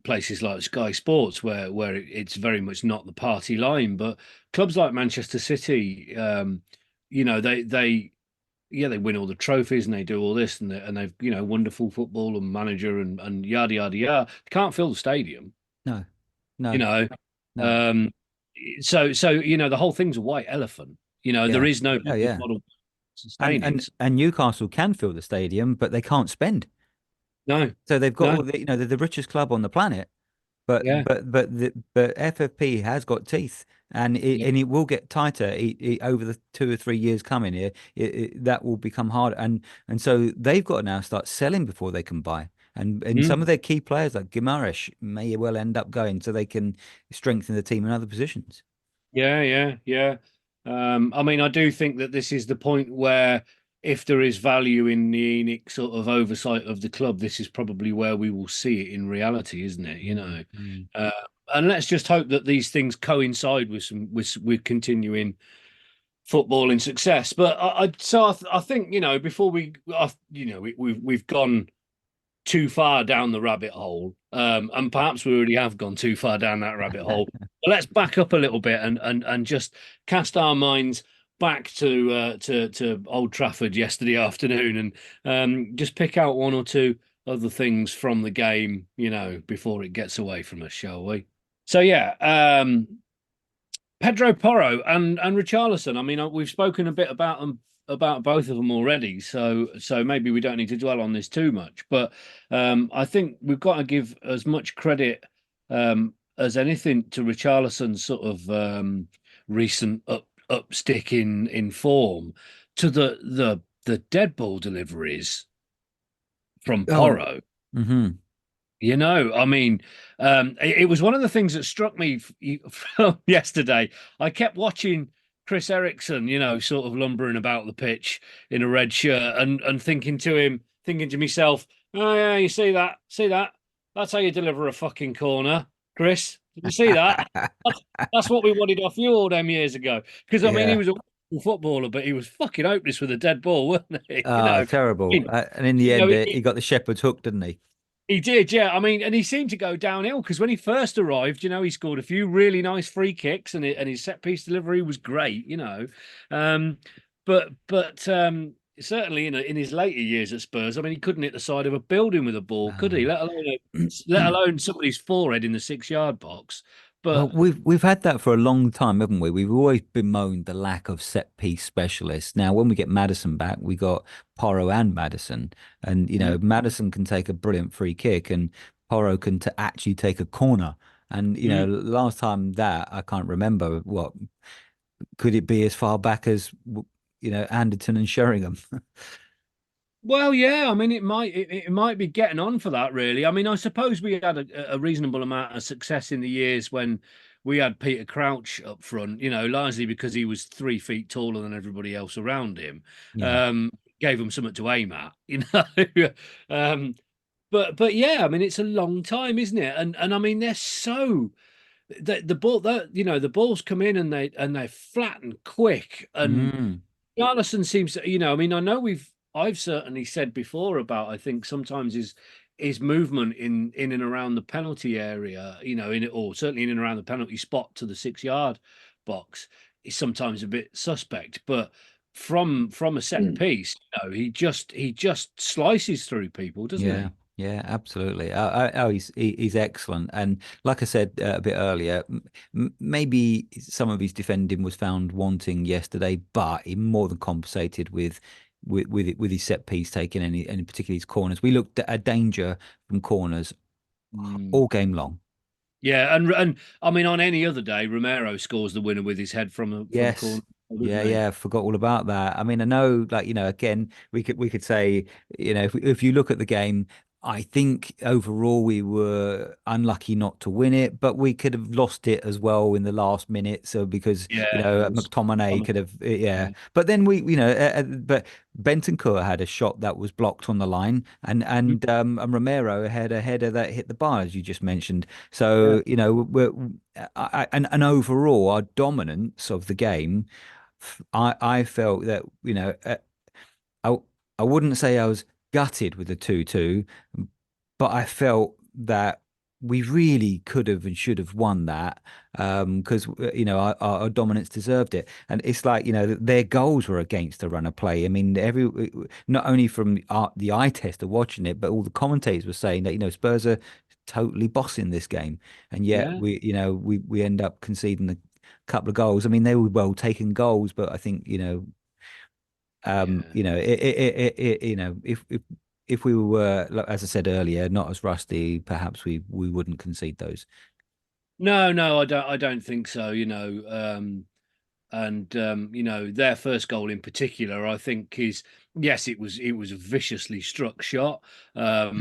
Speaker 2: places like Sky Sports, where it's very much not the party line, but clubs like Manchester City, they win all the trophies and they do all this and they've wonderful football and manager and yada yada yada. They can't fill the stadium,
Speaker 3: No,
Speaker 2: you
Speaker 3: no,
Speaker 2: know.
Speaker 3: no.
Speaker 2: Um, so the whole thing's a white elephant. There
Speaker 3: Yeah.
Speaker 2: is no
Speaker 3: Oh,
Speaker 2: business
Speaker 3: yeah.
Speaker 2: model
Speaker 3: And
Speaker 2: sustaining
Speaker 3: and
Speaker 2: it.
Speaker 3: and Newcastle can fill the stadium, but they can't spend.
Speaker 2: No,
Speaker 3: So they've got
Speaker 2: no,
Speaker 3: all they're the richest club on the planet, but
Speaker 2: yeah,
Speaker 3: FFP has got teeth, and
Speaker 2: yeah.
Speaker 3: it will get tighter over the 2 or 3 years coming here. That will become harder, and so they've got to now start selling before they can buy. And some of
Speaker 2: Mm.
Speaker 3: their key players like Gimaresh may well end up going, so they can strengthen the team in other positions.
Speaker 2: Yeah. I mean, I do think that this is the point where, if there is value in the ENIC sort of oversight of the club, this is probably where we will see it in reality, isn't it?
Speaker 3: Mm, mm.
Speaker 2: Uh, and let's just hope that these things coincide with continuing footballing success. But I think before we've gone too far down the rabbit hole, and perhaps we already have gone too far down that rabbit hole. But let's back up a little bit and just cast our minds back to Old Trafford yesterday afternoon, and just pick out one or two other things from the game, before it gets away from us, shall we? So yeah, Pedro Porro and Richarlison. I mean, we've spoken a bit about them, about both of them already, so maybe we don't need to dwell on this too much. But I think we've got to give as much credit as anything to Richarlison's sort of recent upstick in form, to the dead ball deliveries from
Speaker 3: Oh,
Speaker 2: Porro.
Speaker 3: hmm.
Speaker 2: I mean, it was one of the things that struck me from yesterday. I kept watching Chris Ericsson, sort of lumbering about the pitch in a red shirt, and thinking to myself, oh yeah, you see that? That's how you deliver a fucking corner, Chris. Did you see that? That's what we wanted off you all them years ago. Because I mean, he
Speaker 3: Yeah.
Speaker 2: was a wonderful footballer, but he was fucking hopeless with a dead ball, wasn't he?
Speaker 3: Ah, terrible. And in the end,
Speaker 2: He,
Speaker 3: he got the shepherd's hook, didn't he?
Speaker 2: he did, yeah. I mean, and he seemed to go downhill because when he first arrived, he scored a few really nice free kicks, and his set piece delivery was great. Um, but certainly in his later years at Spurs, I mean, he couldn't hit the side of a building with a ball, could he?
Speaker 3: No.
Speaker 2: Let alone somebody's forehead in the 6 yard box.
Speaker 3: Well,
Speaker 2: But
Speaker 3: we've had that for a long time, haven't we? We've always bemoaned the lack of set piece specialists. Now, when we get Madison back, we got Porro and Madison, and Madison can take a brilliant free kick, and Porro can actually take a corner. And
Speaker 2: mm,
Speaker 3: last time that I can't remember what could it be as far back as Anderton and Sheringham.
Speaker 2: Well, yeah, I mean, it might be getting on for that, really. I mean, I suppose we had a reasonable amount of success in the years when we had Peter Crouch up front, largely because he was 3 feet taller than everybody else around him.
Speaker 3: Yeah.
Speaker 2: Um, Gave them something to aim at. Um, but yeah, I mean, it's a long time, isn't it? And I mean, they're so the ball that the balls come in and they're flat and quick. And
Speaker 3: Mm.
Speaker 2: Garlison seems to, I mean, I've certainly said before about, I think sometimes his movement in and around the penalty area, in it, or certainly in and around the penalty spot to the 6 yard box, is sometimes a bit suspect. But from a set piece, he just slices through people, doesn't
Speaker 3: Yeah,
Speaker 2: he?
Speaker 3: yeah, absolutely. Oh, he's excellent. And like I said a bit earlier, maybe some of his defending was found wanting yesterday, but he more than compensated with his set piece taking, any particularly his corners. We looked at a danger from corners
Speaker 2: Mm.
Speaker 3: all game long.
Speaker 2: Yeah, and I mean, on any other day, Romero scores the winner with his head from a
Speaker 3: Yes.
Speaker 2: corner, doesn't
Speaker 3: Yeah,
Speaker 2: he?
Speaker 3: yeah, forgot all about that. I mean, I know, like, again, we could say, if you look at the game, I think overall we were unlucky not to win it, but we could have lost it as well in the last minute. So because
Speaker 2: Yeah, there was
Speaker 3: McTominay
Speaker 2: some,
Speaker 3: could have, yeah.
Speaker 2: yeah,
Speaker 3: But then but Bentancur had a shot that was blocked on the line, and Romero had a header that hit the bar, as you just mentioned.
Speaker 2: yeah,
Speaker 3: So and overall our dominance of the game, I felt that I I wouldn't say I was gutted with the 2-2, but I felt that we really could have and should have won that because our dominance deserved it. And it's like their goals were against the run of play. I mean, not only from the eye test of watching it, but all the commentators were saying that Spurs are totally bossing this game, and yet
Speaker 2: yeah,
Speaker 3: we end up conceding a couple of goals. I mean, they were well taken goals, but I think
Speaker 2: yeah.
Speaker 3: if we were, like, as I said earlier, not as rusty, perhaps we wouldn't concede those.
Speaker 2: No, no, I don't think so. And their first goal in particular, I think is yes, it was a viciously struck shot. But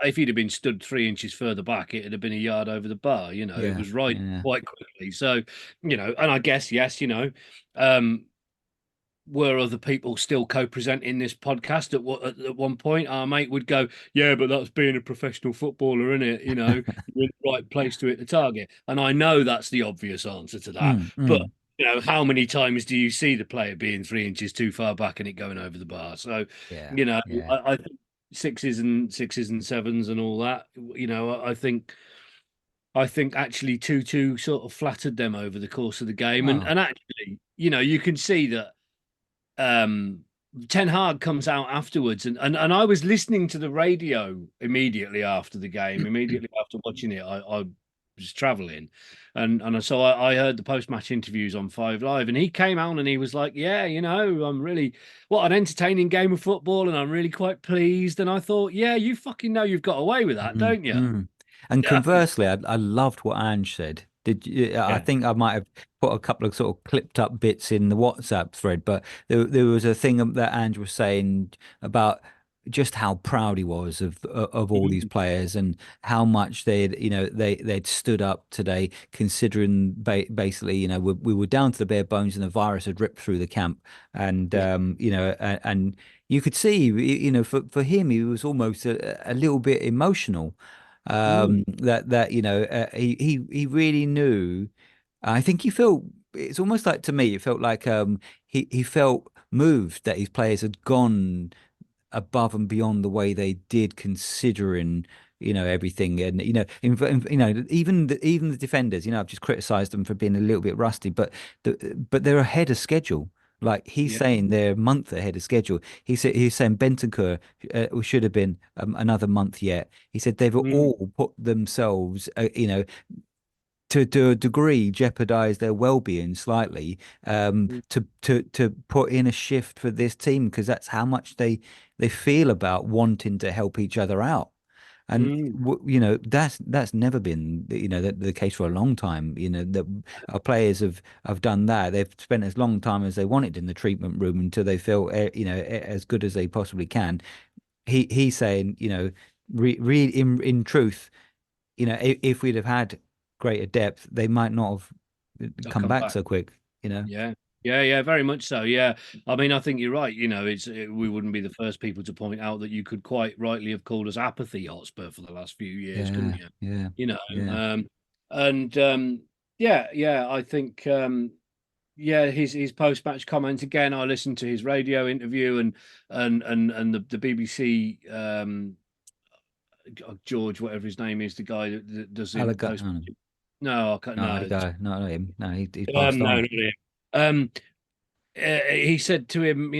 Speaker 2: if he'd have been stood 3 inches further back, it'd have been a yard over the bar. It
Speaker 3: Yeah,
Speaker 2: was right
Speaker 3: yeah,
Speaker 2: quite quickly. So, and I guess yes, um, were other people still co-presenting this podcast at one point, our mate would go, "Yeah, but that's being a professional footballer, isn't it? You're in the right place to hit the target." And I know that's the obvious answer to that,
Speaker 3: mm,
Speaker 2: but
Speaker 3: mm,
Speaker 2: how many times do you see the player being 3 inches too far back and it going over the bar? So,
Speaker 3: yeah,
Speaker 2: you know,
Speaker 3: yeah.
Speaker 2: I think sixes and sevens and all that. I think actually 2-2 sort of flattered them over the course of the game, and
Speaker 3: Oh,
Speaker 2: and actually, you can see that um Ten Hag comes out afterwards, and I was listening to the radio immediately after the game, immediately after watching it. I was traveling, so I heard the post match interviews on Five Live, and he came out and he was like, "Yeah, I'm really what an entertaining game of football, and I'm really quite pleased." And I thought, "Yeah, you fucking know you've got away with that,
Speaker 3: mm,
Speaker 2: don't you?"
Speaker 3: mm. And
Speaker 2: Yeah,
Speaker 3: conversely, I loved what Ange said. Did you, I
Speaker 2: yeah,
Speaker 3: think I might have put a couple of sort of clipped up bits in the WhatsApp thread, but there was a thing that Ange was saying about just how proud he was of all these
Speaker 2: Mhm.
Speaker 3: players and how much they'd stood up today, considering basically we were down to the bare bones and the virus had ripped through the camp, and
Speaker 2: Yeah.
Speaker 3: and you could see for him he was almost a little bit emotional
Speaker 2: Mm,
Speaker 3: that he really knew. I think he felt it's almost like to me it felt like he felt moved that his players had gone above and beyond the way they did, considering everything. And even the defenders, I've just criticized them for being a little bit rusty, but they're ahead of schedule. Like he's
Speaker 2: yeah.
Speaker 3: saying they're a month ahead of schedule. He's saying Bentancur should have been another month yet. He said they've
Speaker 2: Mm,
Speaker 3: all put themselves, to a degree, jeopardize their well-being slightly,
Speaker 2: mm,
Speaker 3: to put in a shift for this team because that's how much they feel about wanting to help each other out. And
Speaker 2: mm.
Speaker 3: that's never been the case for a long time. That our players have done that. They've spent as long time as they wanted in the treatment room until they feel as good as they possibly can. He's saying in truth, if we'd have had greater depth, they might not have
Speaker 2: I'll
Speaker 3: come
Speaker 2: come
Speaker 3: back
Speaker 2: back.
Speaker 3: so quick.
Speaker 2: Yeah. Yeah, yeah, very much so. Yeah. I mean, I think you're right. We wouldn't be the first people to point out that you could quite rightly have called us apathy Hotspur for the last few years, couldn't
Speaker 3: Yeah,
Speaker 2: you?
Speaker 3: yeah,
Speaker 2: You know,
Speaker 3: yeah.
Speaker 2: and yeah, yeah, I think yeah, his post-match comment again, I listened to his radio interview and the BBC George, whatever his name is, the guy that does the
Speaker 3: Allega,
Speaker 2: post.
Speaker 3: oh,
Speaker 2: No, I can't.
Speaker 3: no,
Speaker 2: No,
Speaker 3: Allega, no, not him. No, he passed
Speaker 2: no,
Speaker 3: on.
Speaker 2: not him. Um, he said to him,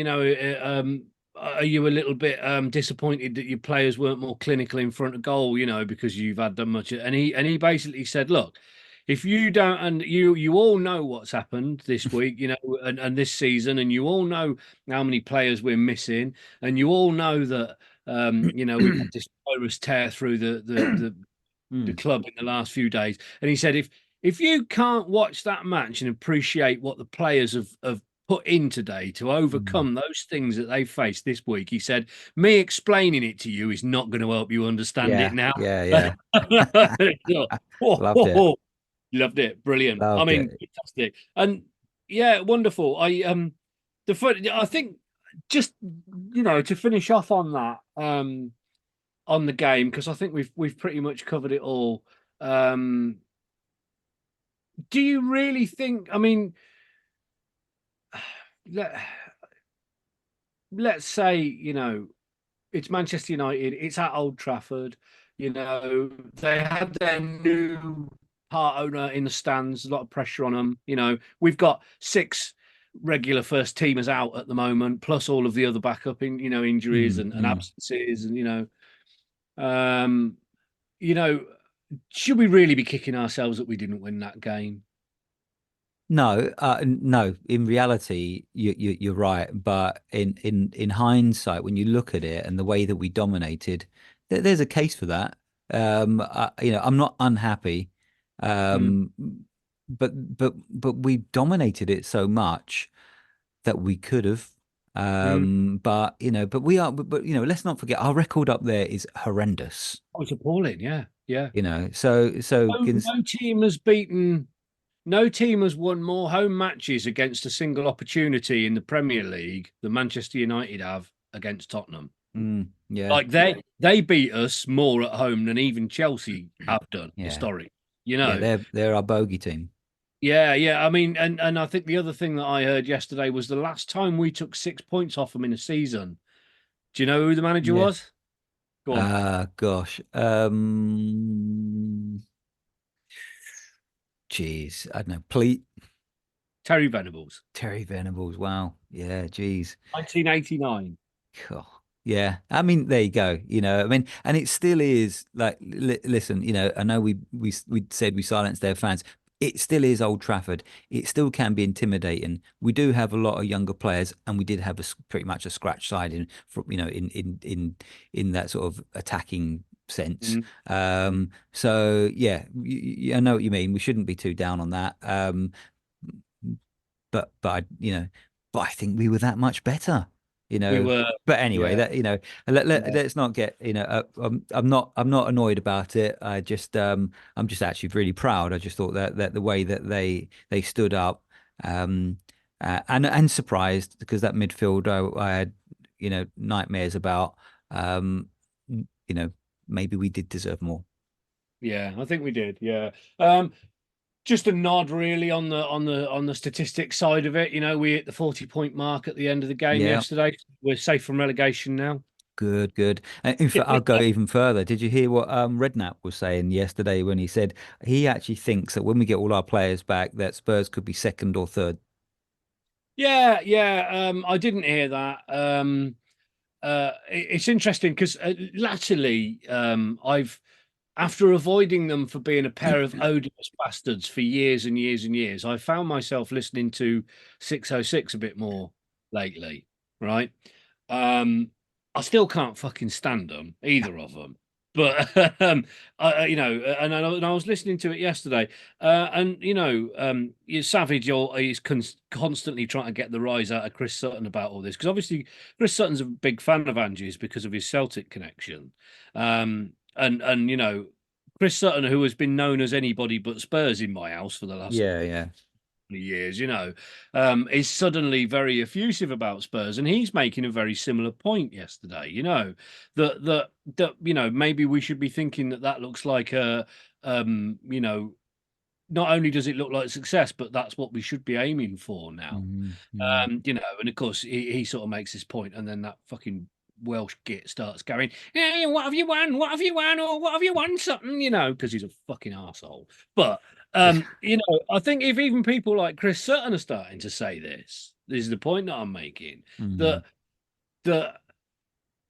Speaker 2: are you a little bit disappointed that your players weren't more clinical in front of goal, because you've had done much? And he basically said, look, if you don't, and you all know what's happened this week, and this season, and you all know how many players we're missing, and you all know that we've had this virus tear through the
Speaker 3: Mm,
Speaker 2: club in the last few days. And he said, if you can't watch that match and appreciate what the players have put in today to overcome those things that they faced this week. He said, me explaining it to you is not going to help you understand it
Speaker 3: Yeah,
Speaker 2: now.
Speaker 3: yeah. Loved it.
Speaker 2: Oh, loved it. Brilliant. I
Speaker 3: Loved
Speaker 2: mean,
Speaker 3: it.
Speaker 2: fantastic. And yeah, wonderful. I think just, to finish off on that, on the game, because I think we've pretty much covered it all. Do you really think, I mean, let, let's say, it's Manchester United, it's at Old Trafford, they had their new part owner in the stands, a lot of pressure on them. We've got 6 regular first teamers out at the moment, plus all of the other backup injuries and absences, and um, you know, should we really be kicking ourselves that we didn't win that game?
Speaker 3: No, no. In reality, you're right. But in hindsight, when you look at it and the way that we dominated, there's a case for that. I'm not unhappy,
Speaker 2: Mm,
Speaker 3: um, but we dominated it so much that we could have.
Speaker 2: mm.
Speaker 3: But we are. But let's not forget our record up there is horrendous.
Speaker 2: Oh, it's appalling. Yeah, yeah.
Speaker 3: So
Speaker 2: No, no team has won more home matches against a single opportunity in the Premier League than Manchester United have against Tottenham.
Speaker 3: yeah,
Speaker 2: Like they beat us more at home than even Chelsea have done
Speaker 3: yeah,
Speaker 2: historically.
Speaker 3: yeah. They're our bogey team.
Speaker 2: Yeah, yeah. I mean, and I think the other thing that I heard yesterday was the last time we took 6 points off them in a season. Do you know who the manager
Speaker 3: Yeah.
Speaker 2: was? Go on,
Speaker 3: Gosh. Geez, I don't know.
Speaker 2: Terry Venables,
Speaker 3: Terry Venables. Wow. Yeah, geez.
Speaker 2: 1989.
Speaker 3: Cool. Yeah, I mean, there you go. I mean, and it still is like, listen, I know we said we silenced their fans. It still is Old Trafford. It still can be intimidating. We do have a lot of younger players, and we did have pretty much a scratch side in that sort of attacking sense.
Speaker 2: Mm.
Speaker 3: So yeah, I know what you mean. We shouldn't be too down on that. But I think we were that much better, you
Speaker 2: We
Speaker 3: know.
Speaker 2: were,
Speaker 3: But anyway,
Speaker 2: yeah, yeah,
Speaker 3: let's not get, I'm not annoyed about it. I'm just actually really proud. I just thought that the way that they stood up, um, and surprised, because that midfield I had, nightmares about. You know, maybe we did deserve more.
Speaker 2: yeah. I think we did. Yeah. Just a nod really on the statistics side of it. We hit the 40-point mark at the end of the game
Speaker 3: Yeah,
Speaker 2: yesterday. We're safe from relegation now.
Speaker 3: good, good. In fact, I'll go even further. Did you hear what Redknapp was saying yesterday when he said he actually thinks that when we get all our players back, that Spurs could be second or third?
Speaker 2: Yeah, yeah. I didn't hear that. It's interesting because latterly, I've after avoiding them for being a pair of odious bastards for years and years and years, I found myself listening to 606 a bit more lately, right? Um, I still can't fucking stand them, either of them. But and I was listening to it yesterday, and Savage, he's constantly trying to get the rise out of Chris Sutton about all this, because obviously Chris Sutton's a big fan of Angie's because of his Celtic connection, and Chris Sutton, who has been known as anybody but Spurs in my house for the last
Speaker 3: Yeah, yeah.
Speaker 2: years, is suddenly very effusive about Spurs, and he's making a very similar point yesterday. That maybe we should be thinking that looks like not only does it look like success, but that's what we should be aiming for now.
Speaker 3: Mm-hmm.
Speaker 2: And of course he sort of makes this point, and then that fucking Welsh git starts going, "Yeah, what have you won? What have you won? Or what have you won? Something, because he's a fucking asshole." But I think if even people like Chris Sutton are starting to say this is the point that I'm making.
Speaker 3: Mm-hmm.
Speaker 2: That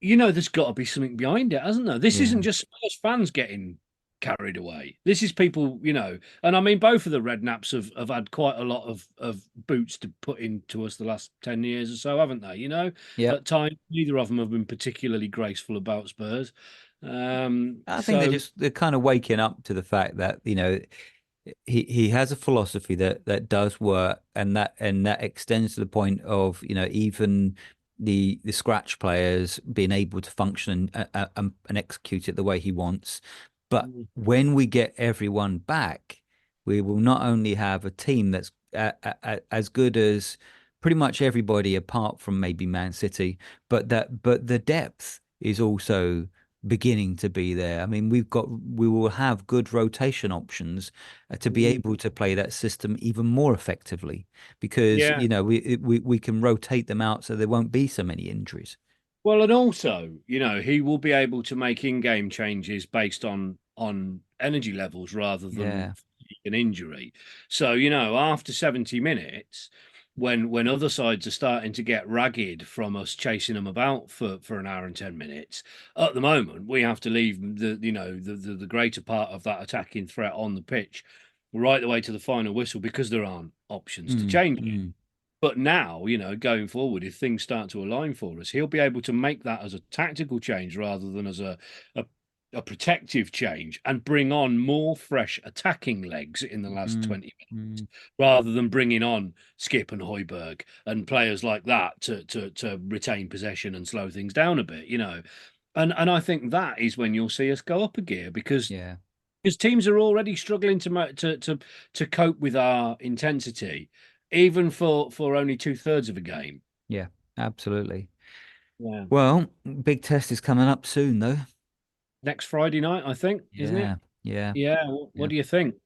Speaker 2: there's got to be something behind it, hasn't there? This isn't
Speaker 3: Yeah.
Speaker 2: just Spurs fans getting carried away. This is people, and I mean, both of the Redknapps have had quite a lot of boots to put into us the last 10 years or so, haven't they?
Speaker 3: Yep.
Speaker 2: At times, neither of them have been particularly graceful about Spurs.
Speaker 3: I think
Speaker 2: So
Speaker 3: they're kind of waking up to the fact that, he has a philosophy that does work, and that extends to the point of, even the scratch players being able to function and execute it the way he wants. But
Speaker 2: Mm.
Speaker 3: when we get everyone back, we will not only have a team that's as good as pretty much everybody apart from maybe Man City, but the depth is also beginning to be there. I mean, we will have good rotation options to be
Speaker 2: Mm.
Speaker 3: able to play that system even more effectively because,
Speaker 2: Yeah.
Speaker 3: we can rotate them out so there won't be so many injuries.
Speaker 2: Well, and also, he will be able to make in-game changes based on energy levels rather than
Speaker 3: Yeah.
Speaker 2: an injury. So, after 70 minutes, when other sides are starting to get ragged from us chasing them about for an hour and 10 minutes, at the moment we have to leave the greater part of that attacking threat on the pitch right the way to the final whistle because there aren't options to
Speaker 3: Mm,
Speaker 2: change.
Speaker 3: mm,
Speaker 2: But now, going forward, if things start to align for us, he'll be able to make that as a tactical change rather than as a, a protective change and bring on more fresh attacking legs in the last
Speaker 3: mm,
Speaker 2: 20 minutes
Speaker 3: mm.
Speaker 2: rather than bringing on Skip and Hoiberg and players like that to retain possession and slow things down a bit. And I think that is when you'll see us go up a gear
Speaker 3: Yeah.
Speaker 2: because teams are already struggling to cope with our intensity, even for only two-thirds of a game.
Speaker 3: Yeah, absolutely.
Speaker 2: Yeah.
Speaker 3: Well, big test is coming up soon, though.
Speaker 2: Next Friday night, I think, isn't it?
Speaker 3: Yeah, yeah,
Speaker 2: Yeah.
Speaker 3: yeah.
Speaker 2: What do you think?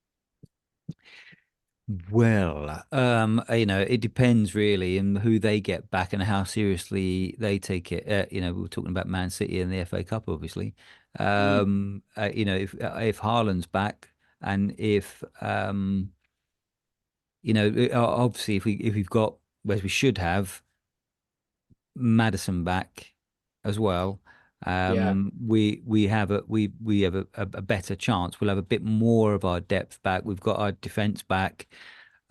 Speaker 3: Well, it depends really on who they get back and how seriously they take it. We were talking about Man City and the FA Cup, obviously.
Speaker 2: Mm,
Speaker 3: If Haaland's back and if obviously if we've got, as we should have, Madison back as well,
Speaker 2: yeah.
Speaker 3: we have a better chance. We'll have a bit more of our depth back. We've got our defense back.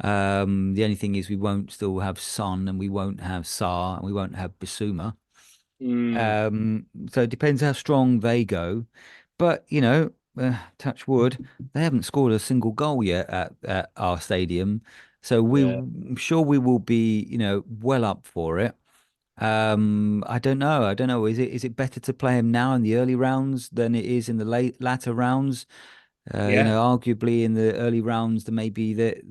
Speaker 3: The only thing is we won't still have Son and we won't have Saar and we won't have Basuma.
Speaker 2: Mm,
Speaker 3: So it depends how strong they go. But, touch wood, they haven't scored a single goal yet at our stadium. So
Speaker 2: yeah.
Speaker 3: I'm sure we will be, well up for it. I don't know. I don't know. Is it better to play him now in the early rounds than it is in the latter rounds?
Speaker 2: Yeah.
Speaker 3: Arguably in the early rounds, there may be that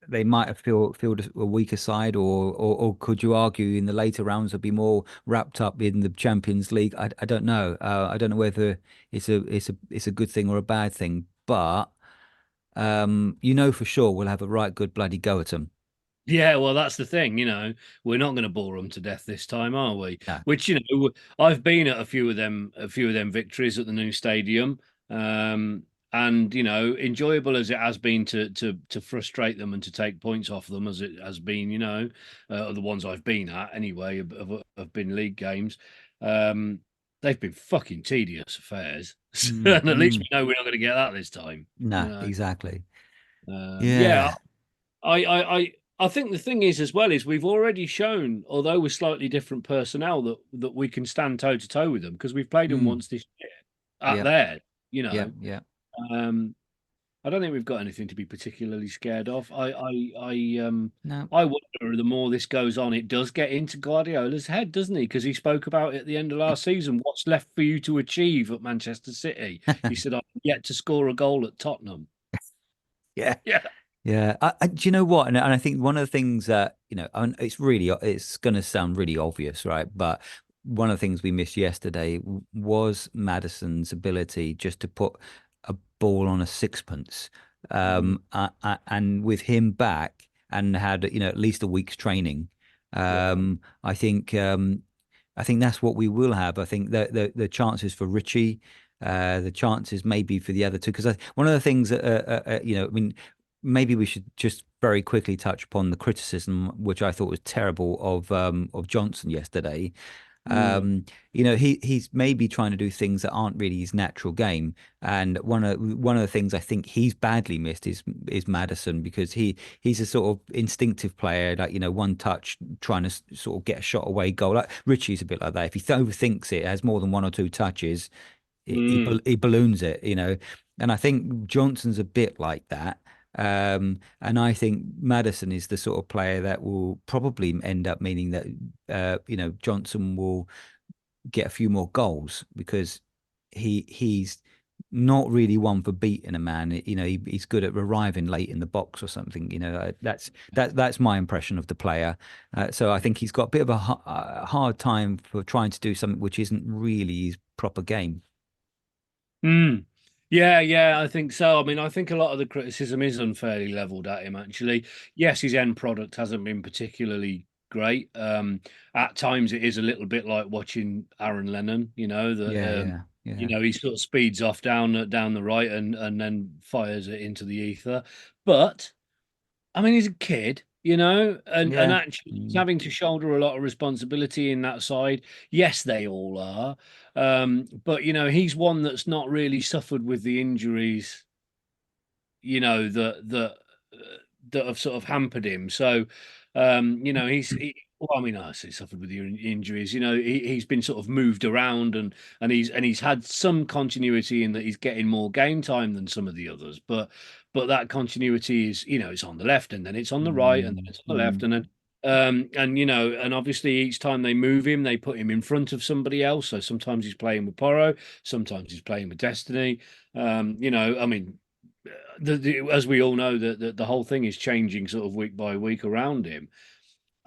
Speaker 3: they might have feel a weaker side, or could you argue in the later rounds they'll be more wrapped up in the Champions League? I don't know. I don't know whether it's a good thing or a bad thing, but for sure we'll have a right good bloody go at them.
Speaker 2: Yeah, well, that's the thing, we're not going to bore them to death this time, are we?
Speaker 3: No.
Speaker 2: Which, I've been at a few of them victories at the new stadium, and enjoyable as it has been to frustrate them and to take points off them as it has been, the ones I've been at anyway have been league games. Um, they've been fucking tedious affairs,
Speaker 3: Mm,
Speaker 2: and at least
Speaker 3: mm.
Speaker 2: we know we're not going to get that this time. You
Speaker 3: No,
Speaker 2: know,
Speaker 3: exactly.
Speaker 2: yeah,
Speaker 3: Yeah.
Speaker 2: I think the thing is as well is we've already shown, although we're slightly different personnel, that we can stand toe to toe with them because we've played them
Speaker 3: Mm.
Speaker 2: once this year at
Speaker 3: Yeah.
Speaker 2: there.
Speaker 3: Yeah. Yeah.
Speaker 2: Um, I don't think we've got anything to be particularly scared of.
Speaker 3: No.
Speaker 2: I wonder the more this goes on, it does get into Guardiola's head, doesn't he? Because he spoke about it at the end of last season. What's left for you to achieve at Manchester City? He said, "I've yet to score a goal at Tottenham."
Speaker 3: Yeah.
Speaker 2: Yeah.
Speaker 3: Yeah, do you know what? And I think one of the things that, and it's going to sound really obvious, right? But one of the things we missed yesterday was Madison's ability just to put a ball on a sixpence.
Speaker 2: Mm,
Speaker 3: And with him back and had, at least a week's training,
Speaker 2: yeah.
Speaker 3: I think that's what we will have. I think the chances for Richie, the chances maybe for the other two, because one of the things that, I mean, maybe we should just very quickly touch upon the criticism, which I thought was terrible of Johnson yesterday.
Speaker 2: Mm,
Speaker 3: He's maybe trying to do things that aren't really his natural game, and one of the things I think he's badly missed is Madison, because he's a sort of instinctive player, like one touch trying to sort of get a shot away goal. Like Richie's a bit like that. If he overthinks it, has more than one or two touches, he
Speaker 2: mm.
Speaker 3: balloons it, And I think Johnson's a bit like that. And I think Madison is the sort of player that will probably end up meaning that Johnson will get a few more goals because he's not really one for beating a man. He's good at arriving late in the box or something. That's my impression of the player. So I think he's got a bit of a hard time for trying to do something which isn't really his proper game.
Speaker 2: Mm. Yeah, I think so. I mean, I think a lot of the criticism is unfairly leveled at him, actually. Yes, his end product hasn't been particularly great. At times it is a little bit like watching Aaron Lennon,
Speaker 3: Yeah,
Speaker 2: that
Speaker 3: yeah, yeah,
Speaker 2: he sort of speeds off down the right and then fires it into the ether. But I mean, he's a kid, and
Speaker 3: yeah.
Speaker 2: actually he's
Speaker 3: Mm,
Speaker 2: having to shoulder a lot of responsibility in that side. Yes, they all are. But he's one that's not really suffered with the injuries, that have sort of hampered him. So, well, I mean, I say suffered with the injuries. He's been sort of moved around and he's had some continuity in that he's getting more game time than some of the others. But that continuity is, it's on the left and then it's on the right and then
Speaker 3: mm,
Speaker 2: it's on the left
Speaker 3: mm.
Speaker 2: and obviously each time they move him, they put him in front of somebody else. So sometimes he's playing with Porro, sometimes he's playing with Destiny. I mean, as we all know, that the whole thing is changing sort of week by week around him.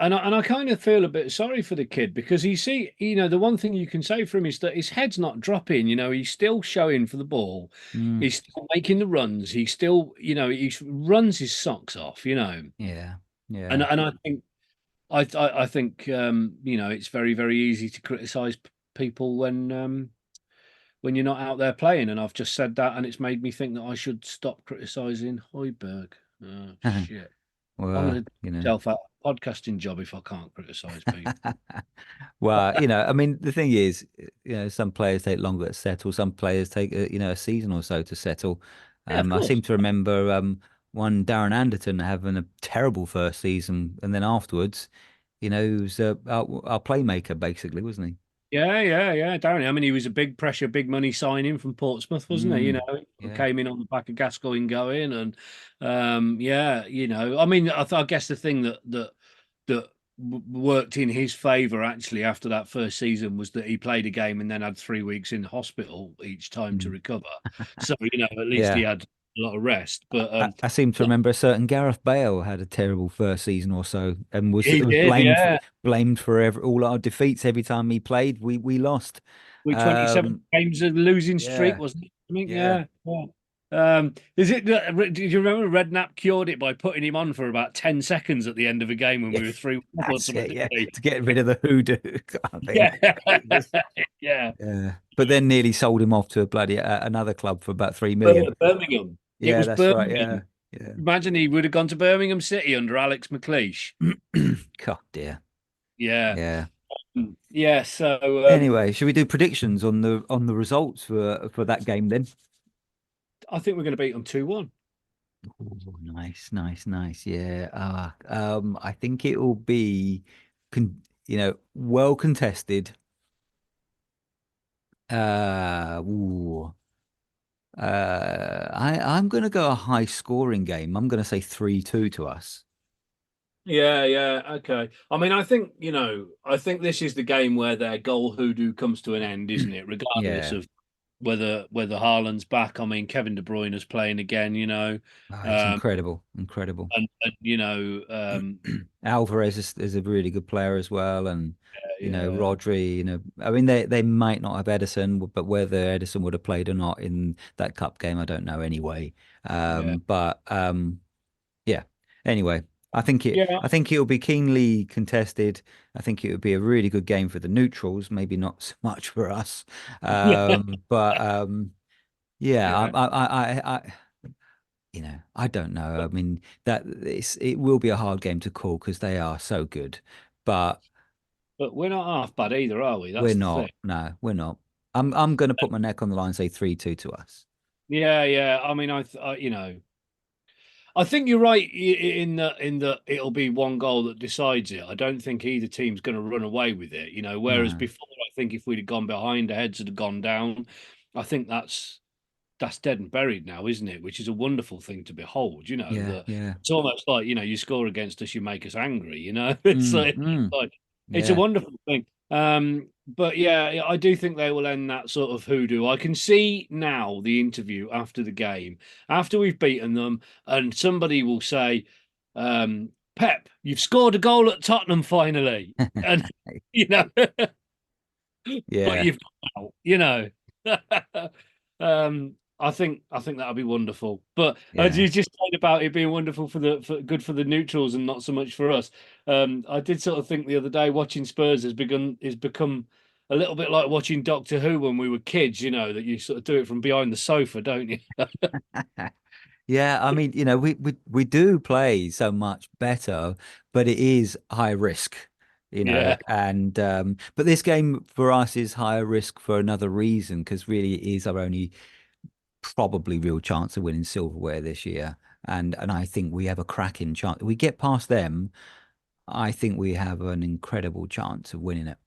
Speaker 2: And I kind of feel a bit sorry for the kid because the one thing you can say for him is that his head's not dropping. He's still showing for the ball.
Speaker 3: Mm,
Speaker 2: He's still making the runs. He still, he runs his socks off.
Speaker 3: yeah,
Speaker 2: And
Speaker 3: yeah.
Speaker 2: and I think I think it's very, very easy to criticize people when you're not out there playing. And I've just said that, and it's made me think that I should stop criticizing Hoiberg. Oh, shit. I'm
Speaker 3: Well,
Speaker 2: going to myself out a podcasting job if I can't criticize people.
Speaker 3: Well, I mean, the thing is, some players take longer to settle. Some players take, a season or so to settle.
Speaker 2: Yeah, of
Speaker 3: I
Speaker 2: course.
Speaker 3: seem to remember one Darren Anderton having a terrible first season, and then afterwards, he was our playmaker basically, wasn't he?
Speaker 2: Yeah. Darren, I mean, he was a big pressure, big money signing from Portsmouth, wasn't he?
Speaker 3: Mm,
Speaker 2: He
Speaker 3: yeah.
Speaker 2: came in on the back of Gascoigne going, and yeah, I mean, I guess the thing that worked in his favour actually after that first season was that he played a game and then had 3 weeks in hospital each time to
Speaker 3: Mm.
Speaker 2: recover. So at least he
Speaker 3: Yeah.
Speaker 2: had a lot of rest. But
Speaker 3: I seem to remember a certain Gareth Bale had a terrible first season or so, and was
Speaker 2: he did,
Speaker 3: blamed for,
Speaker 2: yeah.
Speaker 3: all our defeats every time he played. We lost.
Speaker 2: With 27
Speaker 3: Um,
Speaker 2: games of losing streak,
Speaker 3: yeah,
Speaker 2: wasn't it? I mean,
Speaker 3: yeah.
Speaker 2: yeah. Is it? Do you remember Redknapp cured it by putting him on for about 10 seconds at the end of a game when we were 3-1 or
Speaker 3: That's
Speaker 2: something,
Speaker 3: it,
Speaker 2: didn't
Speaker 3: yeah.
Speaker 2: we?
Speaker 3: To get rid of the hoodoo kind of thing.
Speaker 2: Yeah,
Speaker 3: Jesus.
Speaker 2: yeah.
Speaker 3: Yeah. But then nearly sold him off to a bloody another club for about 3 million.
Speaker 2: Birmingham. It
Speaker 3: Yeah,
Speaker 2: was
Speaker 3: that's right. Yeah.
Speaker 2: Birmingham.
Speaker 3: Yeah.
Speaker 2: Imagine he would have gone to Birmingham City under Alex McLeish.
Speaker 3: God dear.
Speaker 2: Yeah,
Speaker 3: Yeah.
Speaker 2: yeah. So
Speaker 3: Anyway, should we do predictions on the results for that game then?
Speaker 2: I think we're going to beat them 2-1.
Speaker 3: Oh, nice, nice, nice. Yeah. I think it will be well contested. Ooh. I'm gonna go a high scoring game. I'm gonna say 3-2 to us.
Speaker 2: Yeah, okay. I mean, I think this is the game where their goal hoodoo comes to an end, isn't it? Regardless
Speaker 3: Yeah.
Speaker 2: of whether Haaland's back. I mean, Kevin De Bruyne is playing again,
Speaker 3: Oh, it's
Speaker 2: um,
Speaker 3: incredible, incredible.
Speaker 2: and
Speaker 3: Alvarez is a really good player as well, and
Speaker 2: yeah,
Speaker 3: Rodri. I mean they might not have Edison, but whether Edison would have played or not in that cup game, I don't know anyway.
Speaker 2: yeah,
Speaker 3: But yeah. Anyway, I think it
Speaker 2: yeah,
Speaker 3: I think it'll be keenly contested. I think it would be a really good game for the neutrals, maybe not so much for us.
Speaker 2: yeah,
Speaker 3: But yeah,
Speaker 2: yeah.
Speaker 3: I don't know. I mean, it will be a hard game to call because they are so good, but
Speaker 2: But we're not half bad either, are we?
Speaker 3: we're
Speaker 2: That's the thing.
Speaker 3: not. No, we're not. I'm going to put my neck on the line and say 3-2 to us.
Speaker 2: Yeah. I mean, I think you're right in that it'll be one goal that decides it. I don't think either team's going to run away with it. Whereas
Speaker 3: No.
Speaker 2: before, I think if we'd have gone behind, the heads would have gone down. I think that's dead and buried now, isn't it? Which is a wonderful thing to behold.
Speaker 3: Yeah,
Speaker 2: That
Speaker 3: yeah.
Speaker 2: it's almost like you score against us, you make us angry. It's like it's a
Speaker 3: Yeah.
Speaker 2: wonderful thing. But yeah, I do think they will end that sort of hoodoo. I can see now the interview after the game, after we've beaten them, and somebody will say, "Pep, you've scored a goal at Tottenham finally," and you know. But
Speaker 3: Yeah,
Speaker 2: you've got out. I think that'll be wonderful. But
Speaker 3: yeah.
Speaker 2: you just said about it being wonderful for good for the neutrals and not so much for us. I did sort of think the other day watching Spurs has become a little bit like watching Doctor Who when we were kids. That you sort of do it from behind the sofa, don't you?
Speaker 3: Yeah, I mean, we do play so much better, but it is high risk,
Speaker 2: Yeah.
Speaker 3: and but this game for us is higher risk for another reason, because really it is our only probably real chance of winning silverware this year. And I think we have a cracking chance. We get past them, I think we have an incredible chance of winning it.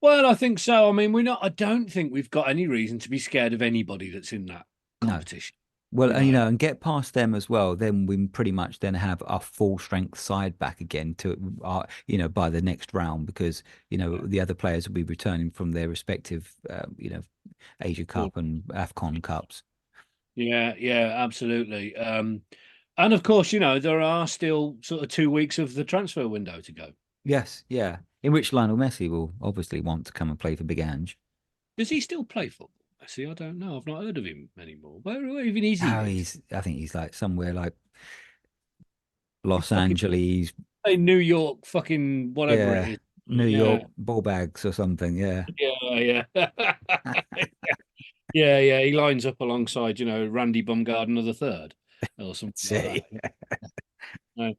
Speaker 2: Well, I think so. I mean, we're not. I don't think we've got any reason to be scared of anybody that's in that
Speaker 3: No.
Speaker 2: competition.
Speaker 3: Well,
Speaker 2: You
Speaker 3: and
Speaker 2: know.
Speaker 3: and get past them as well, then we pretty much then have our full strength side back again to our, by the next round, because the other players will be returning from their respective Asia
Speaker 2: Well,
Speaker 3: Cup and AFCON Cups.
Speaker 2: yeah, yeah, absolutely. And of course, there are still sort of 2 weeks of the transfer window to go.
Speaker 3: Yes, yeah. In which Lionel Messi will obviously want to come and play for Big Ange.
Speaker 2: Does he still play football? See, I don't know. I've not heard of him anymore. Where even is he
Speaker 3: Oh,
Speaker 2: live?
Speaker 3: I think he's like somewhere like Los
Speaker 2: Fucking
Speaker 3: Angeles,
Speaker 2: say New York, fucking whatever it
Speaker 3: yeah,
Speaker 2: is.
Speaker 3: New
Speaker 2: Yeah,
Speaker 3: York ball bags or something. Yeah.
Speaker 2: yeah, yeah. Yeah, yeah. He lines up alongside, Randy Bumgarner the third or something like
Speaker 3: See.
Speaker 2: that.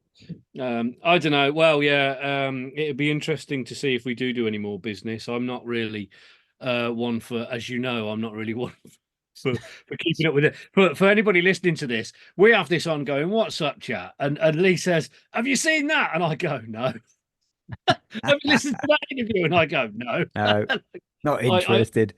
Speaker 2: No. I don't know. Well, yeah, it'd be interesting to see if we do any more business. I'm not really one for, as you know, I'm not really one for keeping up with it. For anybody listening to this, we have this ongoing WhatsApp chat, and Lee says, "Have you seen that?" And I go, "No." Have you listened to that interview? And I go, "No."
Speaker 3: No, not
Speaker 2: I
Speaker 3: interested.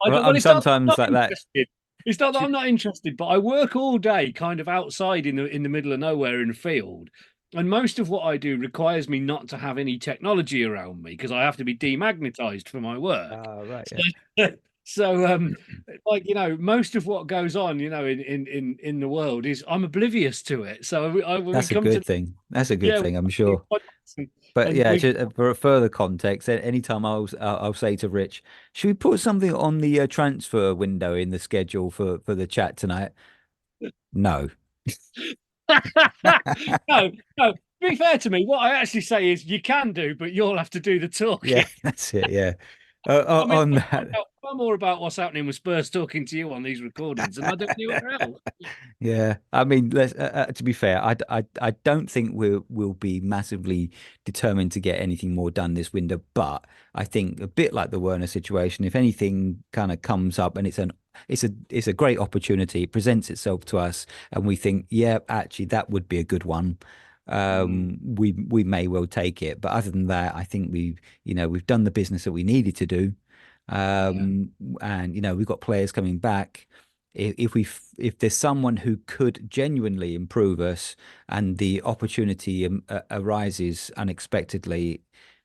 Speaker 2: I
Speaker 3: Well,
Speaker 2: don't. Well,
Speaker 3: I'm
Speaker 2: it's not that I'm
Speaker 3: sometimes
Speaker 2: not
Speaker 3: like that.
Speaker 2: interested. It's not that I'm not interested, but I work all day, kind of outside in the middle of nowhere in a field, and most of what I do requires me not to have any technology around me because I have to be demagnetized for my work.
Speaker 3: Oh, right, yeah.
Speaker 2: So, so like most of what goes on, in the world is I'm oblivious to it. So when we
Speaker 3: That's a
Speaker 2: come to
Speaker 3: good thing. That's a good
Speaker 2: yeah,
Speaker 3: thing, I'm sure.
Speaker 2: and,
Speaker 3: But
Speaker 2: and
Speaker 3: yeah,
Speaker 2: we
Speaker 3: just for a further context, anytime I'll say to Rich, should we put something on the transfer window in the schedule for the chat tonight? No.
Speaker 2: no, no. To be fair to me, what I actually say is you can do, but you'll have to do the
Speaker 3: Yeah,
Speaker 2: talking.
Speaker 3: that's it. Yeah.
Speaker 2: I mean,
Speaker 3: On
Speaker 2: I find
Speaker 3: that,
Speaker 2: out far more about what's happening with Spurs talking to you on these recordings than I do anywhere else.
Speaker 3: yeah. I mean, let's to be fair, I don't think we'll be massively determined to get anything more done this window, but I think a bit like the Werner situation, if anything kind of comes up and it's a great opportunity, it presents itself to us, and we think, yeah, actually that would be a good one. We may well take it, but other than that, I think we've done the business that we needed to do.
Speaker 2: Yeah,
Speaker 3: And we've got players coming back. If there's someone who could genuinely improve us and the opportunity arises unexpectedly,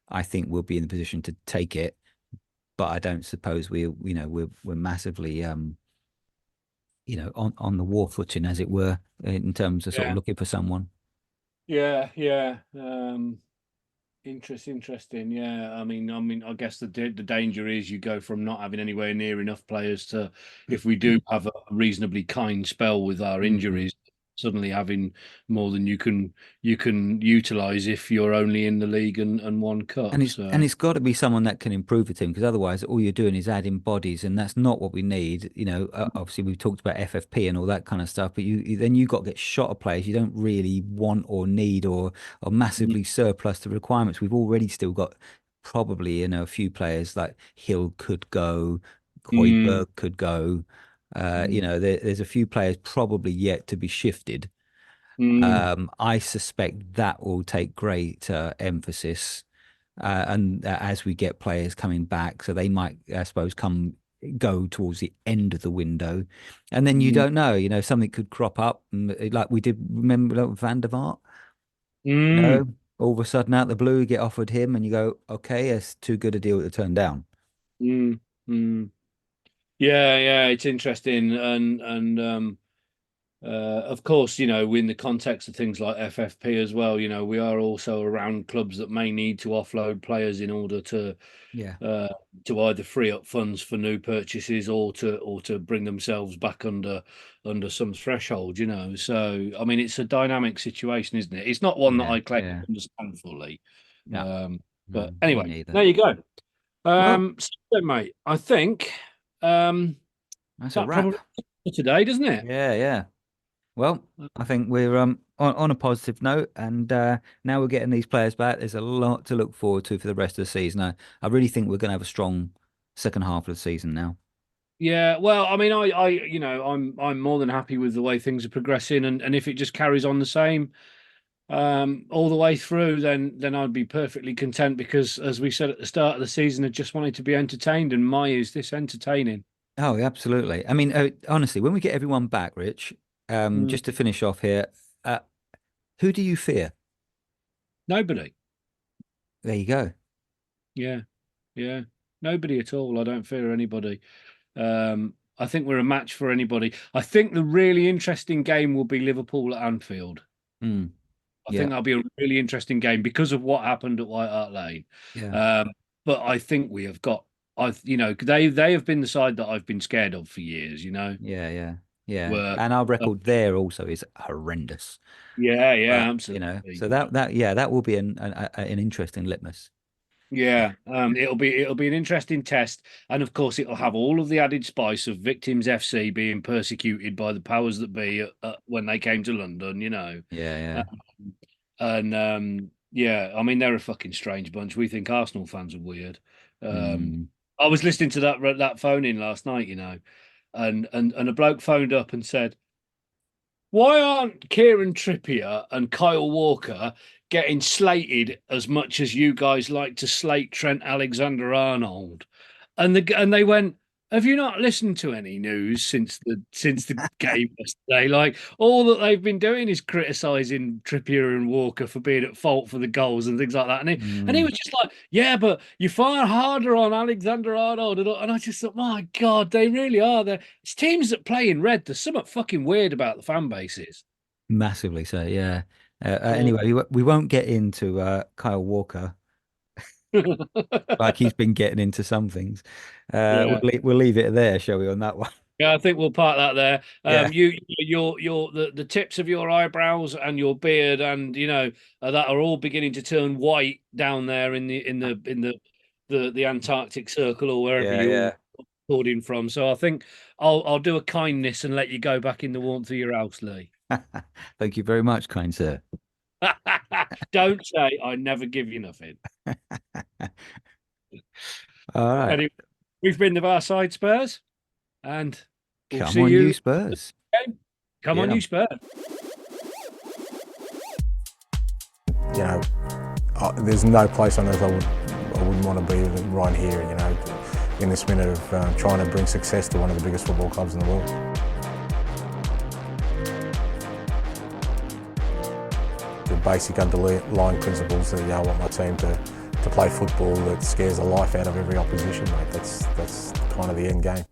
Speaker 3: I think we'll be in the position to take it. But I don't suppose we're massively on the war footing, as it were, in terms of sort of
Speaker 2: yeah,
Speaker 3: looking for someone.
Speaker 2: yeah, yeah. Interesting. Yeah, I mean, I guess the danger is you go from not having anywhere near enough players to, if we do have a reasonably kind spell with our
Speaker 3: Mm.
Speaker 2: injuries, suddenly having more than you can utilize if you're only in the league and one
Speaker 3: And
Speaker 2: cup.
Speaker 3: it's and
Speaker 2: So
Speaker 3: it's got to be someone that can improve the team, because otherwise all you're doing is adding bodies, and that's not what we need. Obviously we've talked about FFP and all that kind of stuff, but then you got to get shot of players you don't really want or need, or massively surplus the requirements. We've already still got probably a few players like Hill could go,
Speaker 2: mm,
Speaker 3: Hoiberg could go.
Speaker 2: mm,
Speaker 3: There's a few players probably yet to be shifted.
Speaker 2: mm,
Speaker 3: I suspect that will take great emphasis, and as we get players coming back, so they might, I suppose, come go towards the end of the window, and then you don't know. Something could crop up, and like we did. Remember like Van der Vaart?
Speaker 2: Mm,
Speaker 3: All of a sudden out the blue, you get offered him, and you go, okay, it's too good a deal to turn down.
Speaker 2: mm, mm. Yeah, yeah, it's interesting, and of course, in the context of things like FFP as well, we are also around clubs that may need to offload players in order
Speaker 3: Yeah,
Speaker 2: uh, to either free up funds for new purchases or to bring themselves back under some threshold. So I mean, it's a dynamic situation, isn't it? It's not one that
Speaker 3: yeah,
Speaker 2: I claim
Speaker 3: yeah.
Speaker 2: to understand fully.
Speaker 3: No,
Speaker 2: Um,
Speaker 3: no,
Speaker 2: but
Speaker 3: me
Speaker 2: anyway,
Speaker 3: neither.
Speaker 2: there you go.
Speaker 3: Well,
Speaker 2: So, mate, I think um,
Speaker 3: that's a
Speaker 2: that
Speaker 3: wrap.
Speaker 2: probably for today, doesn't it?
Speaker 3: Yeah, yeah. Well, I think we're on a positive note, and now we're getting these players back. There's a lot to look forward to for the rest of the season. I really think we're going to have a strong second half of the season now.
Speaker 2: Yeah, well, I mean, I'm more than happy with the way things are progressing, and if it just carries on the same all the way through, then I'd be perfectly content because, as we said at the start of the season, I just wanted to be entertained, and my is this entertaining?
Speaker 3: Oh, absolutely. I mean, honestly, when we get everyone back, Rich,
Speaker 2: Mm,
Speaker 3: just to finish off here, uh, who do you fear?
Speaker 2: nobody.
Speaker 3: There you go.
Speaker 2: Yeah, yeah, nobody at all. I don't fear anybody. I think we're a match for anybody. I think the really interesting game will be Liverpool at Anfield.
Speaker 3: Mm,
Speaker 2: I think
Speaker 3: yeah,
Speaker 2: that'll be a really interesting game because of what happened at White Hart Lane.
Speaker 3: yeah,
Speaker 2: Um, but I think we have got, they have been the side that I've been scared of for years.
Speaker 3: yeah, yeah, yeah.
Speaker 2: Were
Speaker 3: And our
Speaker 2: uh,
Speaker 3: record there also is horrendous.
Speaker 2: yeah, yeah,
Speaker 3: But
Speaker 2: absolutely.
Speaker 3: so that will be an interesting litmus.
Speaker 2: Yeah, it'll be an interesting test, and of course it'll have all of the added spice of Victims FC being persecuted by the powers that be when they came to London.
Speaker 3: Yeah, yeah.
Speaker 2: Um, and yeah, I mean they're a fucking strange bunch. We think Arsenal fans are weird. Um,
Speaker 3: Mm,
Speaker 2: I was listening to that phone in last night, and a bloke phoned up and said, why aren't Kieran Trippier and Kyle Walker getting slated as much as you guys like to slate Trent Alexander-Arnold? And they went, have you not listened to any news since the game yesterday? Like all that they've been doing is criticising Trippier and Walker for being at fault for the goals and things like that. And he
Speaker 3: mm.
Speaker 2: was just like, yeah, but you're far harder on Alexander Arnold. And I just thought, my God, they really are. It's teams that play in red. There's something fucking weird about the fan bases.
Speaker 3: Massively so, yeah.
Speaker 2: Yeah.
Speaker 3: Anyway, we won't get into Kyle Walker like he's been getting into some things.
Speaker 2: Yeah.
Speaker 3: We'll leave it there, shall we, on that one?
Speaker 2: Yeah, I think we'll park that there.
Speaker 3: Yeah,
Speaker 2: The tips of your eyebrows and your beard, and that are all beginning to turn white down there in the Antarctic Circle or wherever
Speaker 3: yeah,
Speaker 2: you're
Speaker 3: yeah.
Speaker 2: recording from. So I think I'll do a kindness and let you go back in the warmth of your house, Lee.
Speaker 3: Thank you very much, kind sir.
Speaker 2: Don't say I never give you nothing.
Speaker 3: All right.
Speaker 2: Anyway, we've been the Bar Side Spurs, and we'll
Speaker 3: Come
Speaker 2: see
Speaker 3: on, you
Speaker 2: you.
Speaker 3: Spurs.
Speaker 2: Come on,
Speaker 3: Yeah.
Speaker 2: you Spurs.
Speaker 1: You know, there's no place on earth I wouldn't want to be than right here. In this minute of trying to bring success to one of the biggest football clubs in the world. The basic underlying principles that I want my team to play football that scares the life out of every opposition, mate. That's kind of the end game.